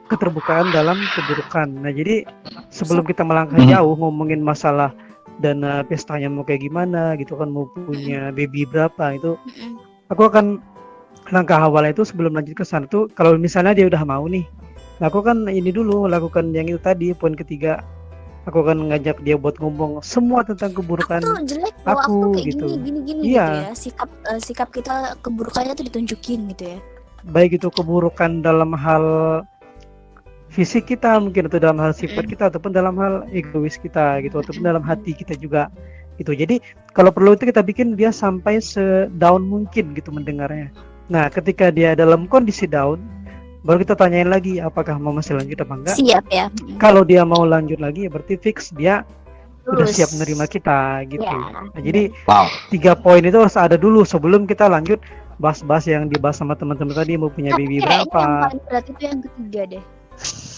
keterbukaan dalam keburukan. Nah, jadi sebelum kita melangkah jauh ngomongin masalah dana pestanya mau kayak gimana gitu kan, mau punya baby berapa itu, Mm-mm. aku akan langkah awalnya itu sebelum lanjut ke sana tuh kalau misalnya dia udah mau nih, nah aku kan ini dulu lakukan yang itu tadi, poin ketiga, aku akan ngajak dia buat ngomong semua tentang keburukan Aku tuh jelek loh, aku tuh kayak gitu. gini gitu Iya. ya. Sikap kita keburukannya tuh ditunjukin gitu ya. Baik itu keburukan dalam hal fisik kita mungkin, atau dalam hal sifat kita, ataupun dalam hal egois kita gitu, ataupun dalam hati kita juga gitu. Jadi kalau perlu itu kita bikin dia sampai sedown mungkin gitu mendengarnya. Nah, ketika dia dalam kondisi down, baru kita tanyain lagi apakah mau masih lanjut apa enggak. Siap ya. Kalau dia mau lanjut lagi ya berarti fix dia udah Terus. siap menerima kita gitu. Ya. Nah, jadi Wow. 3 poin itu harus ada dulu sebelum kita lanjut bahas-bahas yang dibahas sama teman-teman tadi, mau punya Tapi baby kayaknya yang berapa. paling berat itu yang ketiga deh.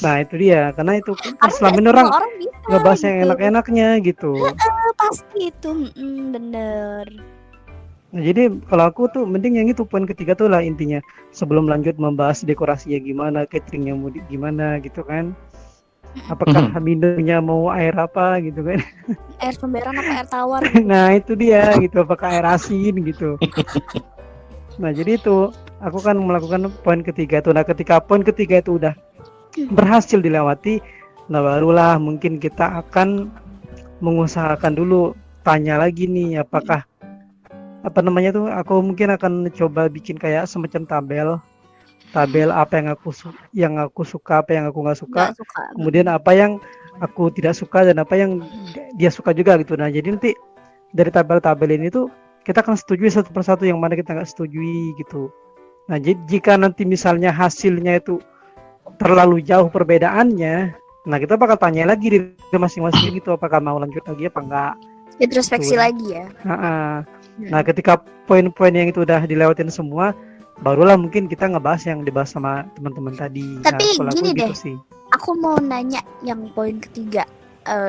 Nah itu dia, karena itu Karena selama nggak ini semua orang bisa ngebahas yang gitu. enak-enaknya gitu. Pasti itu, bener. Nah, jadi kalau aku tuh mending yang itu poin ketiga tuh lah intinya, sebelum lanjut membahas dekorasinya gimana, cateringnya mau gimana gitu kan, apakah minumnya mau air apa gitu kan. Air pemberan apa air tawar? Nah itu dia gitu, apakah air asin gitu. Nah jadi itu aku kan melakukan poin ketiga tuh. Nah ketika poin ketiga itu udah berhasil dilewati, nah barulah mungkin kita akan mengusahakan dulu, tanya lagi nih apakah apa namanya tuh, aku mungkin akan coba bikin kayak semacam tabel apa yang aku suka, apa yang aku nggak suka, Nggak suka. kemudian apa yang aku tidak suka dan apa yang dia suka juga gitu. Nah jadi nanti dari tabel-tabel ini tuh kita akan setujui satu persatu yang mana kita nggak setujui gitu. Nah jika nanti misalnya hasilnya itu terlalu jauh perbedaannya, nah kita bakal tanya lagi di masing-masing gitu, apakah mau lanjut lagi apa enggak. Introspeksi Betul. lagi ya. Nah ketika poin-poin yang itu udah dilewatin semua, barulah mungkin kita ngebahas yang dibahas sama teman-teman tadi. Tapi nah, kalau gini aku gitu deh. sih. Aku mau nanya yang poin ketiga.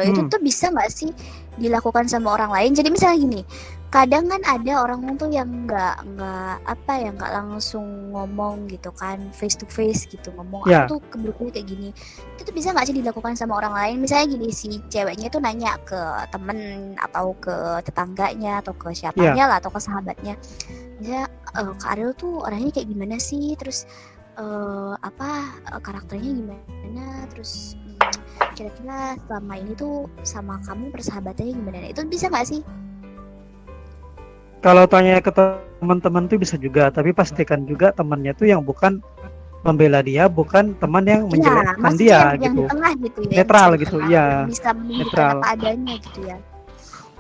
Itu tuh bisa nggak sih dilakukan sama orang lain? Jadi misalnya gini, kadang kan ada orang tuh yang nggak langsung ngomong gitu kan, face to face gitu, ngomong Ya. aku tuh keburukannya kayak gini. Itu tuh bisa nggak sih dilakukan sama orang lain? Misalnya gini, si ceweknya tuh nanya ke temen atau ke tetangganya atau ke siapanya lah, atau ke sahabatnya. Misalnya Kak Ariel tuh orangnya kayak gimana sih? Terus karakternya gimana? Terus kira-kira selama ini tuh sama kamu persahabatannya gimana? Itu bisa nggak sih? Kalau tanya ke teman-teman tuh bisa juga, tapi pastikan juga temannya tuh yang bukan membela dia, bukan teman yang menjelekkan maksudnya dia yang gitu. di tengah gitu ya, Netral yang bisa gitu, di tengah, iya. yang bisa menunjukkan Netral. apa adanya gitu ya.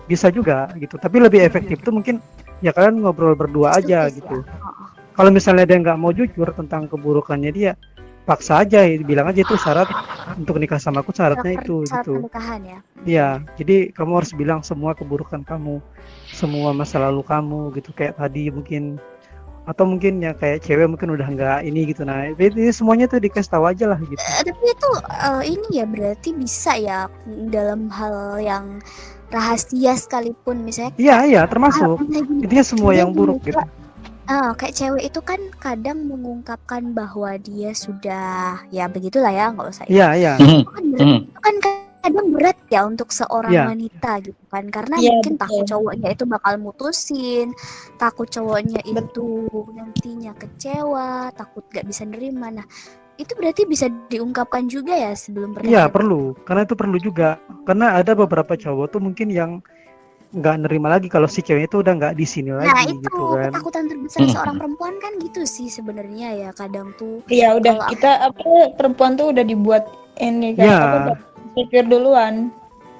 Bisa juga gitu, tapi lebih efektif tuh mungkin ya kalian ngobrol berdua aja Face to face gitu. ya. Kalau misalnya dia nggak mau jujur tentang keburukannya dia, paksa aja, bilang aja itu syarat untuk nikah sama aku, syaratnya itu Syarat gitu. pernikahan ya. Iya, jadi kamu harus bilang semua keburukan kamu, semua masa lalu kamu gitu, kayak tadi mungkin, atau mungkin ya kayak cewek mungkin udah nggak ini gitu. Nah ini semuanya tuh dikasih tahu aja lah gitu. Tapi itu ini ya berarti bisa ya dalam hal yang rahasia sekalipun, misalnya Iya termasuk, intinya semua yang buruk gitu. kayak cewek itu kan kadang mengungkapkan bahwa dia sudah ya begitulah ya, nggak usah Iya itu kan kadang berat ya untuk seorang Iya. wanita gitu kan, karena Iya, mungkin betul. takut cowoknya itu bakal mutusin, takut cowoknya Betul. itu nantinya kecewa, takut gak bisa nerima. Nah itu berarti bisa diungkapkan juga ya sebelum Iya pernikahan. perlu, karena itu perlu juga, karena ada beberapa cowok tuh mungkin yang nggak nerima lagi kalau si cewek itu udah nggak di sini Nah lagi itu gitu kan. ketakutan terbesar seorang perempuan kan gitu sih sebenarnya ya, kadang tuh Iya udah Kalau- kita perempuan tuh udah dibuat ini kan Iya. Pikir duluan.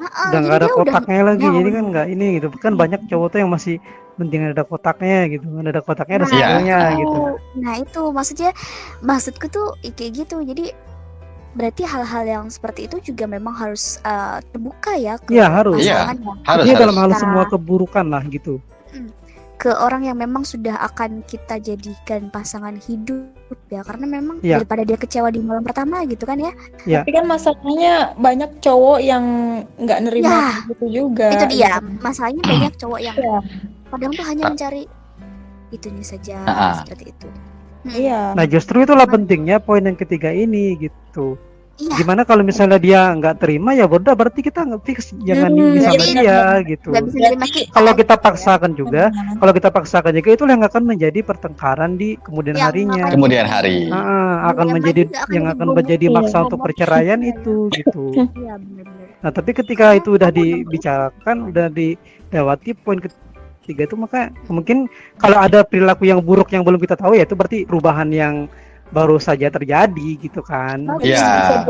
Udah nggak ada dia kotaknya lagi, ya jadi udah. kan nggak ini gitu kan. Banyak cowok tuh yang masih penting ada kotaknya gitu kan, ada kotaknya ada Nah, segalanya itu. gitu. Nah itu maksudku tuh kayak gitu. Jadi berarti hal-hal yang seperti itu juga memang harus terbuka ya ke Iya, harus. pasangan ya. Harus Ini dalam hal Nah, semua keburukan lah gitu. ke orang yang memang sudah akan kita jadikan pasangan hidup ya, karena memang Iya. daripada dia kecewa di malam pertama gitu kan ya. Ya. Tapi kan masalahnya banyak cowok yang nggak nerima Ya, gitu juga. itu dia gitu. masalahnya, banyak cowok yang Iya. kadang tuh hanya Ta- mencari itunya saja seperti itu. Iya. Nah, justru itulah pentingnya poin yang ketiga ini gitu. Iya, Gimana kalau misalnya dia nggak terima, ya udah berarti kita nggak fix, jangan ini sama Jadi, dia gitu. nggak bisa nerima Berarti kita. Kalau kita gitu ya. paksakan juga, kalau kita paksakan juga itu yang akan menjadi pertengkaran di kemudian Yang harinya. akan Kemudian jadi- hari. Akan yang menjadi lagi akan yang jadi akan bom menjadi bom maksa untuk bom perceraian ya. itu gitu. Iya, benar-benar. Nah, tapi ketika itu udah dibicarakan, udah dilewati poin ketiga itu, maka mungkin kalau ada perilaku yang buruk yang belum kita tahu, ya itu berarti perubahan yang baru saja terjadi gitu kan. Iya.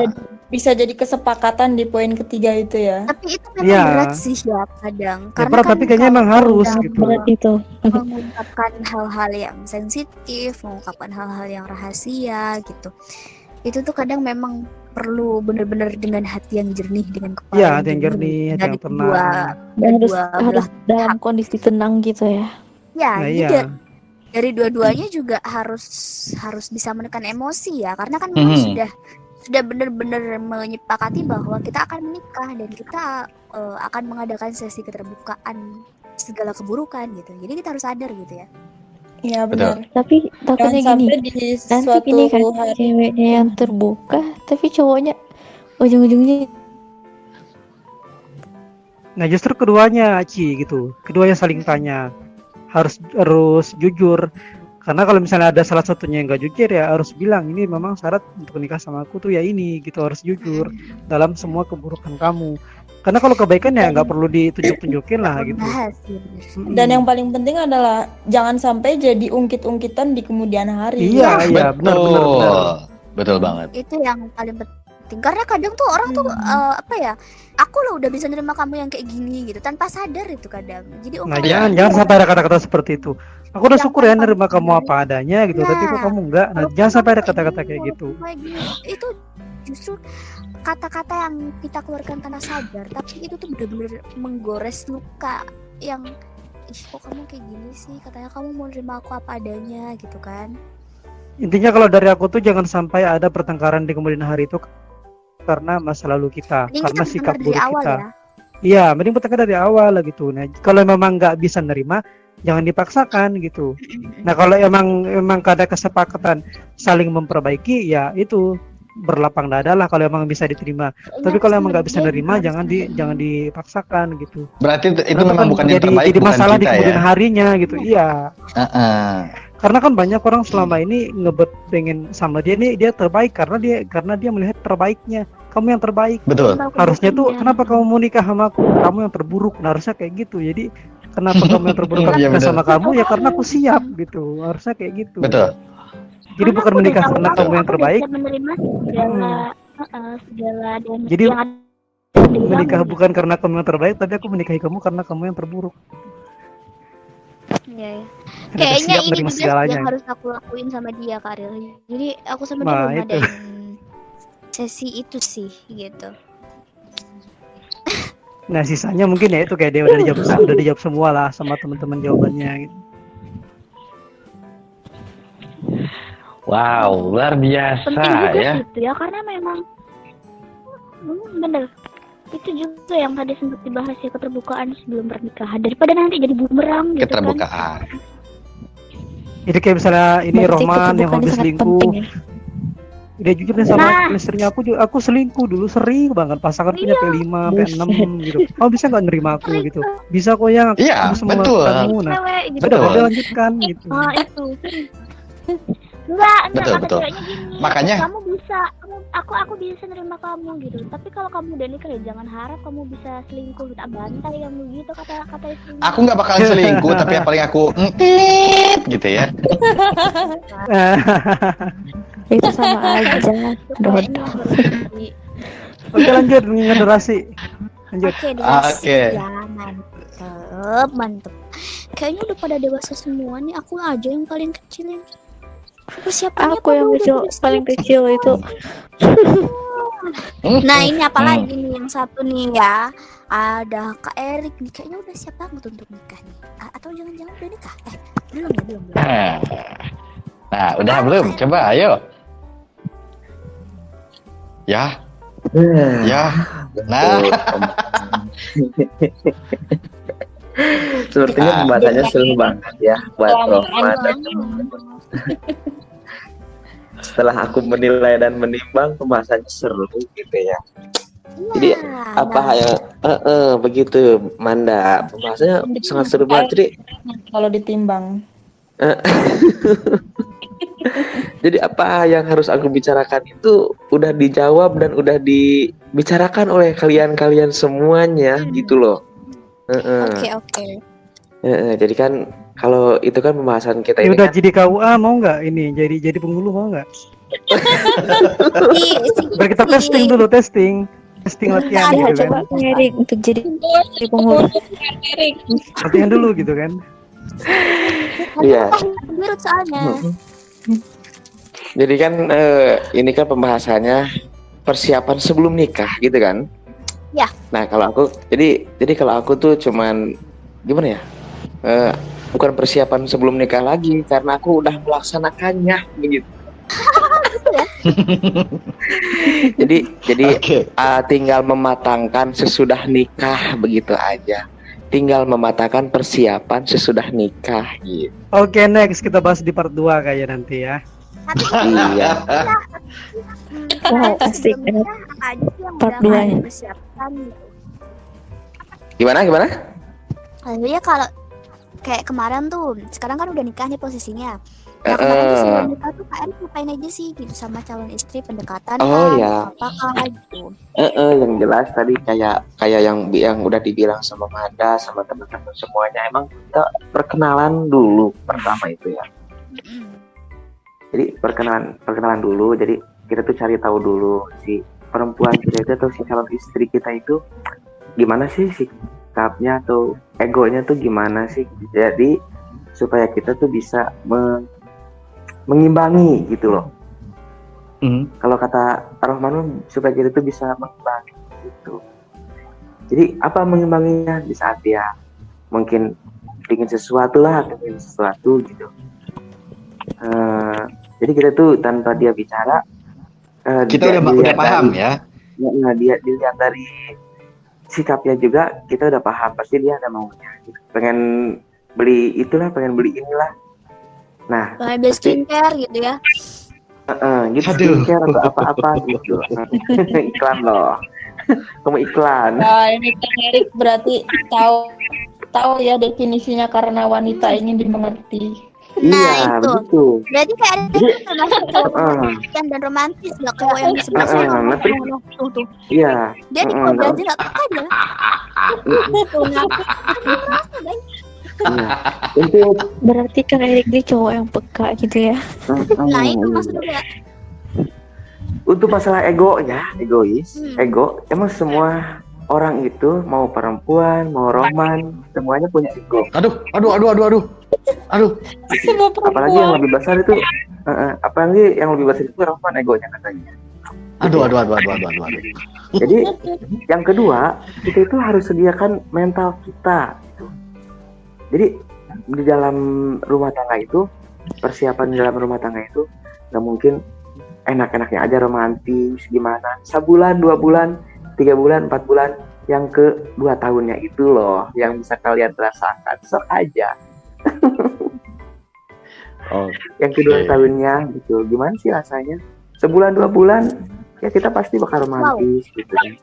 Bisa jadi kesepakatan di poin ketiga itu ya. Tapi itu memang Iya. berat sih ya kadang. Ya, Karena berat, kan tapi kayaknya kalau emang harus kita gitu. Berat itu. mengungkapkan hal-hal yang sensitif, mengungkapkan hal-hal yang rahasia gitu. Itu tuh kadang memang perlu benar-benar dengan hati yang jernih, dengan kepala Iya, hati yang jernih, hati dari yang tenang. Dan harus kedua harus belah dalam kondisi tenang gitu ya. ya. Nah, Jadi iya. dari dua-duanya juga harus bisa menekan emosi ya, karena kan memang sudah benar-benar menyepakati bahwa kita akan menikah dan kita akan mengadakan sesi keterbukaan segala keburukan gitu. Jadi kita harus sadar gitu ya. Iya Betul. benar. Tapi Jangan takutnya gini, sampai di nanti suatu gini kan hari. ceweknya yang terbuka, tapi cowoknya ujung-ujungnya Nah, justru keduanya, Ci, gitu. Keduanya saling tanya. Harus jujur. Karena kalau misalnya ada salah satunya yang nggak jujur, ya harus bilang, ini memang syarat untuk nikah sama aku tuh ya ini, gitu. Harus jujur dalam semua keburukan kamu. Karena kalau kebaikan ya nggak perlu ditunjuk-tunjukin lah gitu. Bahas ya, benar. Dan yang paling penting adalah jangan sampai jadi ungkit-ungkitan di kemudian hari. Iya, iya, benar. Betul banget. Itu yang paling penting, karena kadang tuh orang tuh apa ya, aku loh udah bisa nerima kamu yang kayak gini gitu tanpa sadar itu kadang. Jadi Nah, ungkapan jangan sampai ada kata-kata seperti itu. Aku udah Yang syukur ya tanpa nerima kamu disadari. apa adanya gitu, tapi kok Nah, kamu enggak. Nah, kalau jangan sampai ada kamu kayak kata-kata gini, kayak kalau gitu. kamu kayak gini, itu justru kata-kata yang kita keluarkan tanpa sadar, tapi itu tuh bener-bener menggores luka yang, ih kok kamu kayak gini sih, katanya kamu mau nerima aku apa adanya gitu kan. Intinya kalau dari aku tuh jangan sampai ada pertengkaran di kemudian hari itu karena masa lalu kita, Mending karena kita sikap bertengkar dari buruk awal kita. ya. Iya, mending bertengkar dari awal lah gitu. Nah, kalau memang nggak bisa nerima, jangan dipaksakan gitu. Nah, kalau emang ada kesepakatan saling memperbaiki, ya itu berlapang dada lah kalau emang bisa diterima. Tapi kalau emang nggak bisa nerima, jangan dipaksakan gitu. Berarti itu Karena memang kan bukan yang terbaik, jadi bukan masalah di kita kemudian ya. harinya gitu. Iya. Heeh. Karena kan banyak orang selama ini pengen sama dia nih, dia terbaik karena dia melihat terbaiknya. Kamu yang terbaik. Betul. Harusnya tuh kenapa kamu mau nikah sama aku? Kamu yang terburuk. Nah, harusnya kayak gitu. Jadi kenapa kamu yang terburuk aku Iya, nikah bener. sama kamu? Ya karena aku siap gitu. Harusnya kayak gitu. Betul. Jadi bukan menikah karena kamu yang terbaik. Menerima segala dan Jadi yang ada di menikah kamu. bukan karena kamu yang terbaik, tapi aku menikahi kamu karena kamu yang terburuk. Iya, ya. Dan aku Kayaknya siap ini menerima juga sih segalanya. yang harus aku lakuin sama dia, Karil. Jadi aku sama dia Nah, belum itu. ngadain sesi itu sih gitu. Nah, sisanya mungkin ya itu kayak dia udah dijawab semua lah sama teman-teman jawabannya gitu. Wow, luar biasa Penting juga ya. gitu ya, karena memang bener. Itu juga yang tadi sempat dibahas ya, keterbukaan sebelum pernikahan, daripada nanti jadi bumerang gitu kan. Keterbukaan. Jadi kayak misalnya ini berarti Rohman yang keterbukaan hobi sangat selingkuh. penting ya. Dia jujur nih sama Nah. istrinya, aku selingkuh dulu sering banget, pasangan punya P5, P6 gitu. Kamu bisa nggak nerima aku gitu? Bisa kok yang aku Iya, bisa betul. kamu. Nah, Cewek gitu. udah Betul. lanjutkan gitu. Itu. Enggak, Betul, kata betul. ceweknya gini. Makanya- kamu bisa, aku bisa nerima kamu gitu. Tapi kalau kamu udah nikah ya jangan harap kamu bisa selingkuh, tak bantai kamu gitu, kata istrinya. Aku nggak bakalan selingkuh, tapi yang paling aku gitu ya. Itu sama aja. Aduh, Kayaknya harus di- Oke, lanjut mengingat durasi. Lanjut. Oke, durasi. Oke. Ya, mantep. Kayaknya udah pada dewasa semua nih, aku aja yang paling kecil ini. Persiapannya aku yang pada kecil udah paling kecil itu. Nah ini apalagi nih yang satu nih ya. Ada Kak Erik nih, kayaknya udah siap banget untuk nikah nih. Atau jangan-jangan udah nikah? Belum ya, belum. Nah, udah belum? Coba, ayo. Ya. Nah, Sepertinya pembahasannya seru banget ya buat Rohman. Setelah aku menilai dan menimbang, pembahasannya seru gitu ya. Jadi apa yang begitu Manda, pembahasannya sangat seru banget. Jadi Kalau ditimbang. jadi apa yang harus aku bicarakan itu udah dijawab dan udah dibicarakan oleh kalian semuanya gitu loh. Oke. Jadi kan kalau itu kan pembahasan kita Ya ini udah kan, jadi KUA mau nggak ini jadi penghulu mau nggak? Biar kita testing latihan Ya, gitu coba kan. Kak Erik untuk jadi pengurus. Latihan dulu gitu kan. iya. Virut soalnya. Jadi kan ini kan pembahasannya persiapan sebelum nikah gitu kan. Ya. Nah kalau aku jadi kalau aku tuh cuman gimana ya, bukan persiapan sebelum nikah lagi karena aku udah melaksanakannya begitu. jadi Oke. tinggal mematangkan sesudah nikah begitu aja. Tinggal mematangkan persiapan sesudah nikah gitu. Oke, next kita bahas di part 2 kayaknya nanti ya. Iya. Wow, asik. Apa aja sih yang Part udah dua kalian ya. persiapkan gitu? Gimana? Ya kalau kayak kemarin tuh, sekarang kan udah nikah nih posisinya. Nah kemarin tuh sebelum nikah tuh Kak Erik ngapain aja sih gitu sama calon istri, pendekatan Oh, kah, ya. apa gitu. Yang jelas tadi kayak yang udah dibilang sama Manda sama teman-teman semuanya, emang kita perkenalan dulu pertama itu ya. Jadi perkenalan dulu. Jadi kita tuh cari tahu dulu si perempuan kita itu atau si calon istri kita itu gimana sih sikapnya atau egonya tuh gimana sih. Jadi supaya kita tuh bisa mengimbangi gitu loh. Kalau kata Rohman supaya kita tuh bisa mengimbangi gitu. Jadi apa mengimbanginya di saat dia mungkin bikin sesuatu gitu. Jadi kita tuh tanpa dia bicara, Kita udah paham ya. Nah, dia dilihat dari sikapnya juga kita udah paham pasti dia ada maunya. Pengen beli inilah. Nah, Pengen beli skincare gitu ya. gitu Aduh. skincare atau apa-apa gitu. Iklan loh. Kamu iklan. Nah, ini Kak Erik berarti tahu ya definisinya karena wanita ingin dimengerti. Iya, itu. begitu. Berarti Kak Erik termasuk cowok perhatian dan romantis gak cowok yang di sebelah saya tuh. Iya. Dia di kode aja gak apa aja. Untuk Berarti Kak Erik dia cowok yang peka gitu ya. Nah itu maksudnya. Untuk masalah egois, ego, emang semua orang itu mau perempuan, mau Rohman, semuanya punya ego. Aduh. Semua Apalagi yang perempuan. lebih besar itu, Rohman egonya katanya. Aduh. Jadi yang kedua, kita itu harus sediakan mental kita. Jadi di dalam rumah tangga itu, persiapan di dalam rumah tangga itu nggak mungkin enak-enaknya aja romantis gimana. Sebulan, 2 bulan, 3 bulan, 4 bulan, yang ke 2 tahunnya itu loh yang bisa kalian rasakan. Sok aja. Yang kedua tahunnya gitu, gimana sih rasanya? Sebulan 2 bulan ya kita pasti bakal romantis gitu kan.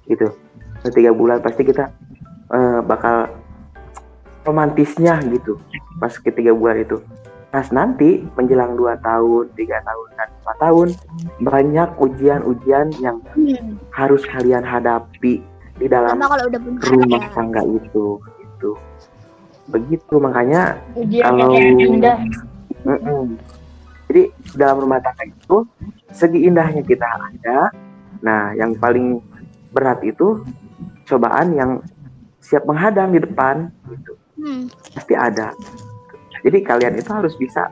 Gitu. 3 bulan pasti kita bakal romantisnya gitu. Pas ke 3 bulan itu. Pas nanti menjelang 2 tahun, 3 tahun dan 4 tahun banyak ujian-ujian yang harus kalian hadapi di dalam Kalau udah rumah tangga itu gitu. Begitu makanya Ujian kalau yang indah. Jadi dalam rumah tangga itu segi indahnya kita ada. Nah, yang paling berat itu cobaan yang siap menghadang di depan gitu. Pasti ada. Jadi kalian itu harus bisa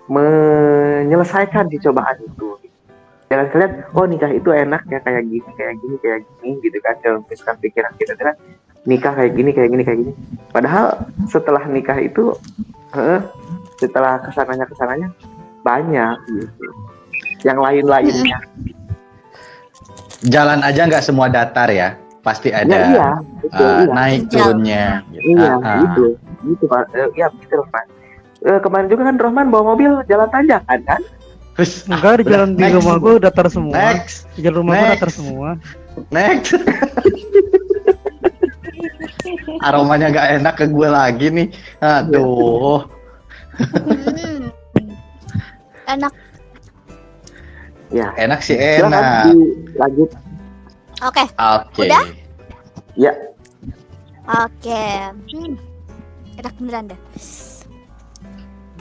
menyelesaikan di cobaan itu. Jangan kalian, oh nikah itu enak ya kayak gini gitu kan. Dalam misalkan pikiran kita kan nikah kayak gini. Padahal setelah nikah itu, setelah kesananya banyak gitu. Yang lain-lainnya. Jalan aja nggak semua datar ya, pasti ada Ya, iya, betul, iya. naik turunnya. Iya, gitu Pak. Ya begitu Pak. Kemarin juga kan Rohman bawa mobil jalan tanjakan kan? Terus Enggak, di jalan di next. rumah gue datar semua. Next. Di jalan rumah gue Next. datar semua. Next. Aromanya nggak enak ke gue lagi nih. Aduh. Enak. Ya. Enak sih Silakan enak. lanjut. Oke. Oke. Udah? Ya. Oke. Enak beneran dah.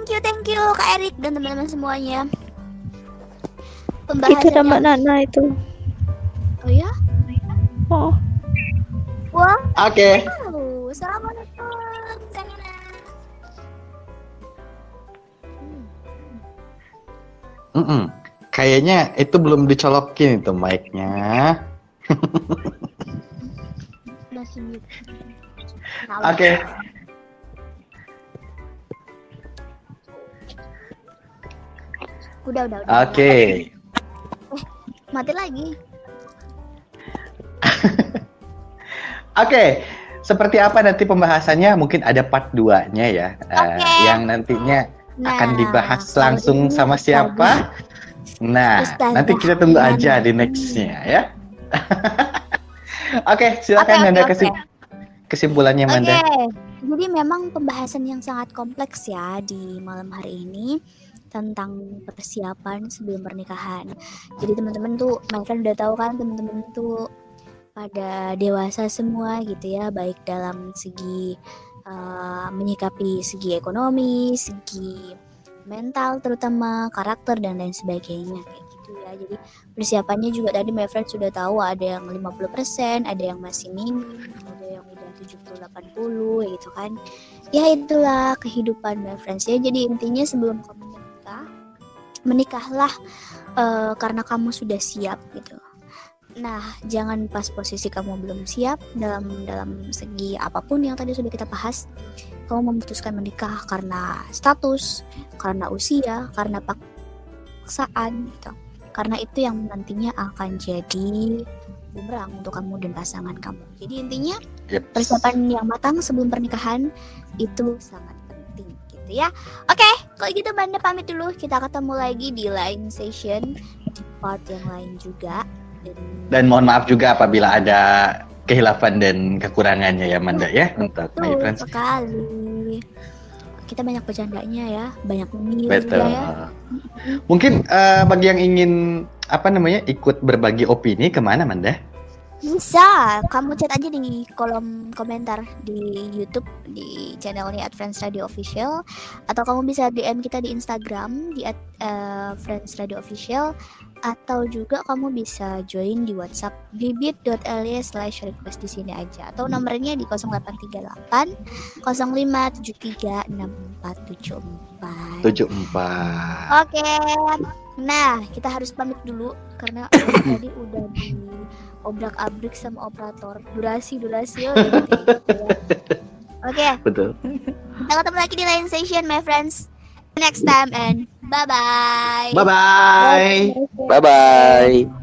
Thank you Kak Erik dan teman-teman semuanya. Itu ada Mbak Nana itu. Oh ya? Oh, Wah. Oke. Assalamualaikum Kak Nana. Kayaknya itu belum dicolokin itu mic-nya. Masih mute. Oke. Udah. Oke. Mati lagi. Oke. Seperti apa nanti pembahasannya? Mungkin ada part 2-nya ya. Oke. Yang nantinya akan Nah, dibahas kalau langsung ini sama siapa? Nah, Ustazah nanti kita tunggu aja Nana. di next-nya ya. Oke, silakan Oke, Manda oke. kesimpulannya Manda. Oke, jadi memang pembahasan yang sangat kompleks ya di malam hari ini tentang persiapan sebelum pernikahan. Jadi teman-teman tuh, mereka udah tahu kan teman-teman tuh pada dewasa semua gitu ya, baik dalam segi menyikapi segi ekonomi, segi mental terutama, karakter dan lain sebagainya kayak gitu ya. Jadi persiapannya juga tadi my friend sudah tahu, ada yang 50%, ada yang masih minim, ada yang udah 70-80 gitu kan. Ya itulah kehidupan my friends ya. Jadi intinya sebelum kamu menikahlah karena kamu sudah siap gitu. Nah, jangan pas posisi kamu belum siap dalam segi apapun yang tadi sudah kita bahas, kamu memutuskan menikah karena status, karena usia, karena paksaan gitu. Karena itu yang nantinya akan jadi bumerang untuk kamu dan pasangan kamu. Jadi intinya persiapan yang matang sebelum pernikahan itu sangat penting gitu ya. Oke, kalau gitu Banda pamit dulu. Kita ketemu lagi di lain session di part yang lain juga. Dan mohon maaf juga apabila ada kehilafan dan kekurangannya ya Manda ya untuk my Betul friends. sekali. Kita banyak bercandanya ya, banyak memilih Betul. juga ya. Mungkin bagi yang ingin ikut berbagi opini kemana Manda? Bisa, kamu chat aja di kolom komentar di YouTube di channelnya @Friends Radio Official, atau kamu bisa DM kita di Instagram di @Friends Radio Official, atau juga kamu bisa join di WhatsApp di bit.ly/request di sini aja, atau nomornya di 0838 0573 6474. 74. Oke. Nah, kita harus pamit dulu karena tadi udah diobrak-abrik sama operator. Durasi oh, gitu ya. Oke. Betul. Kita ketemu lagi di lain session, my friends. Next time and bye-bye. Bye bye. Bye bye.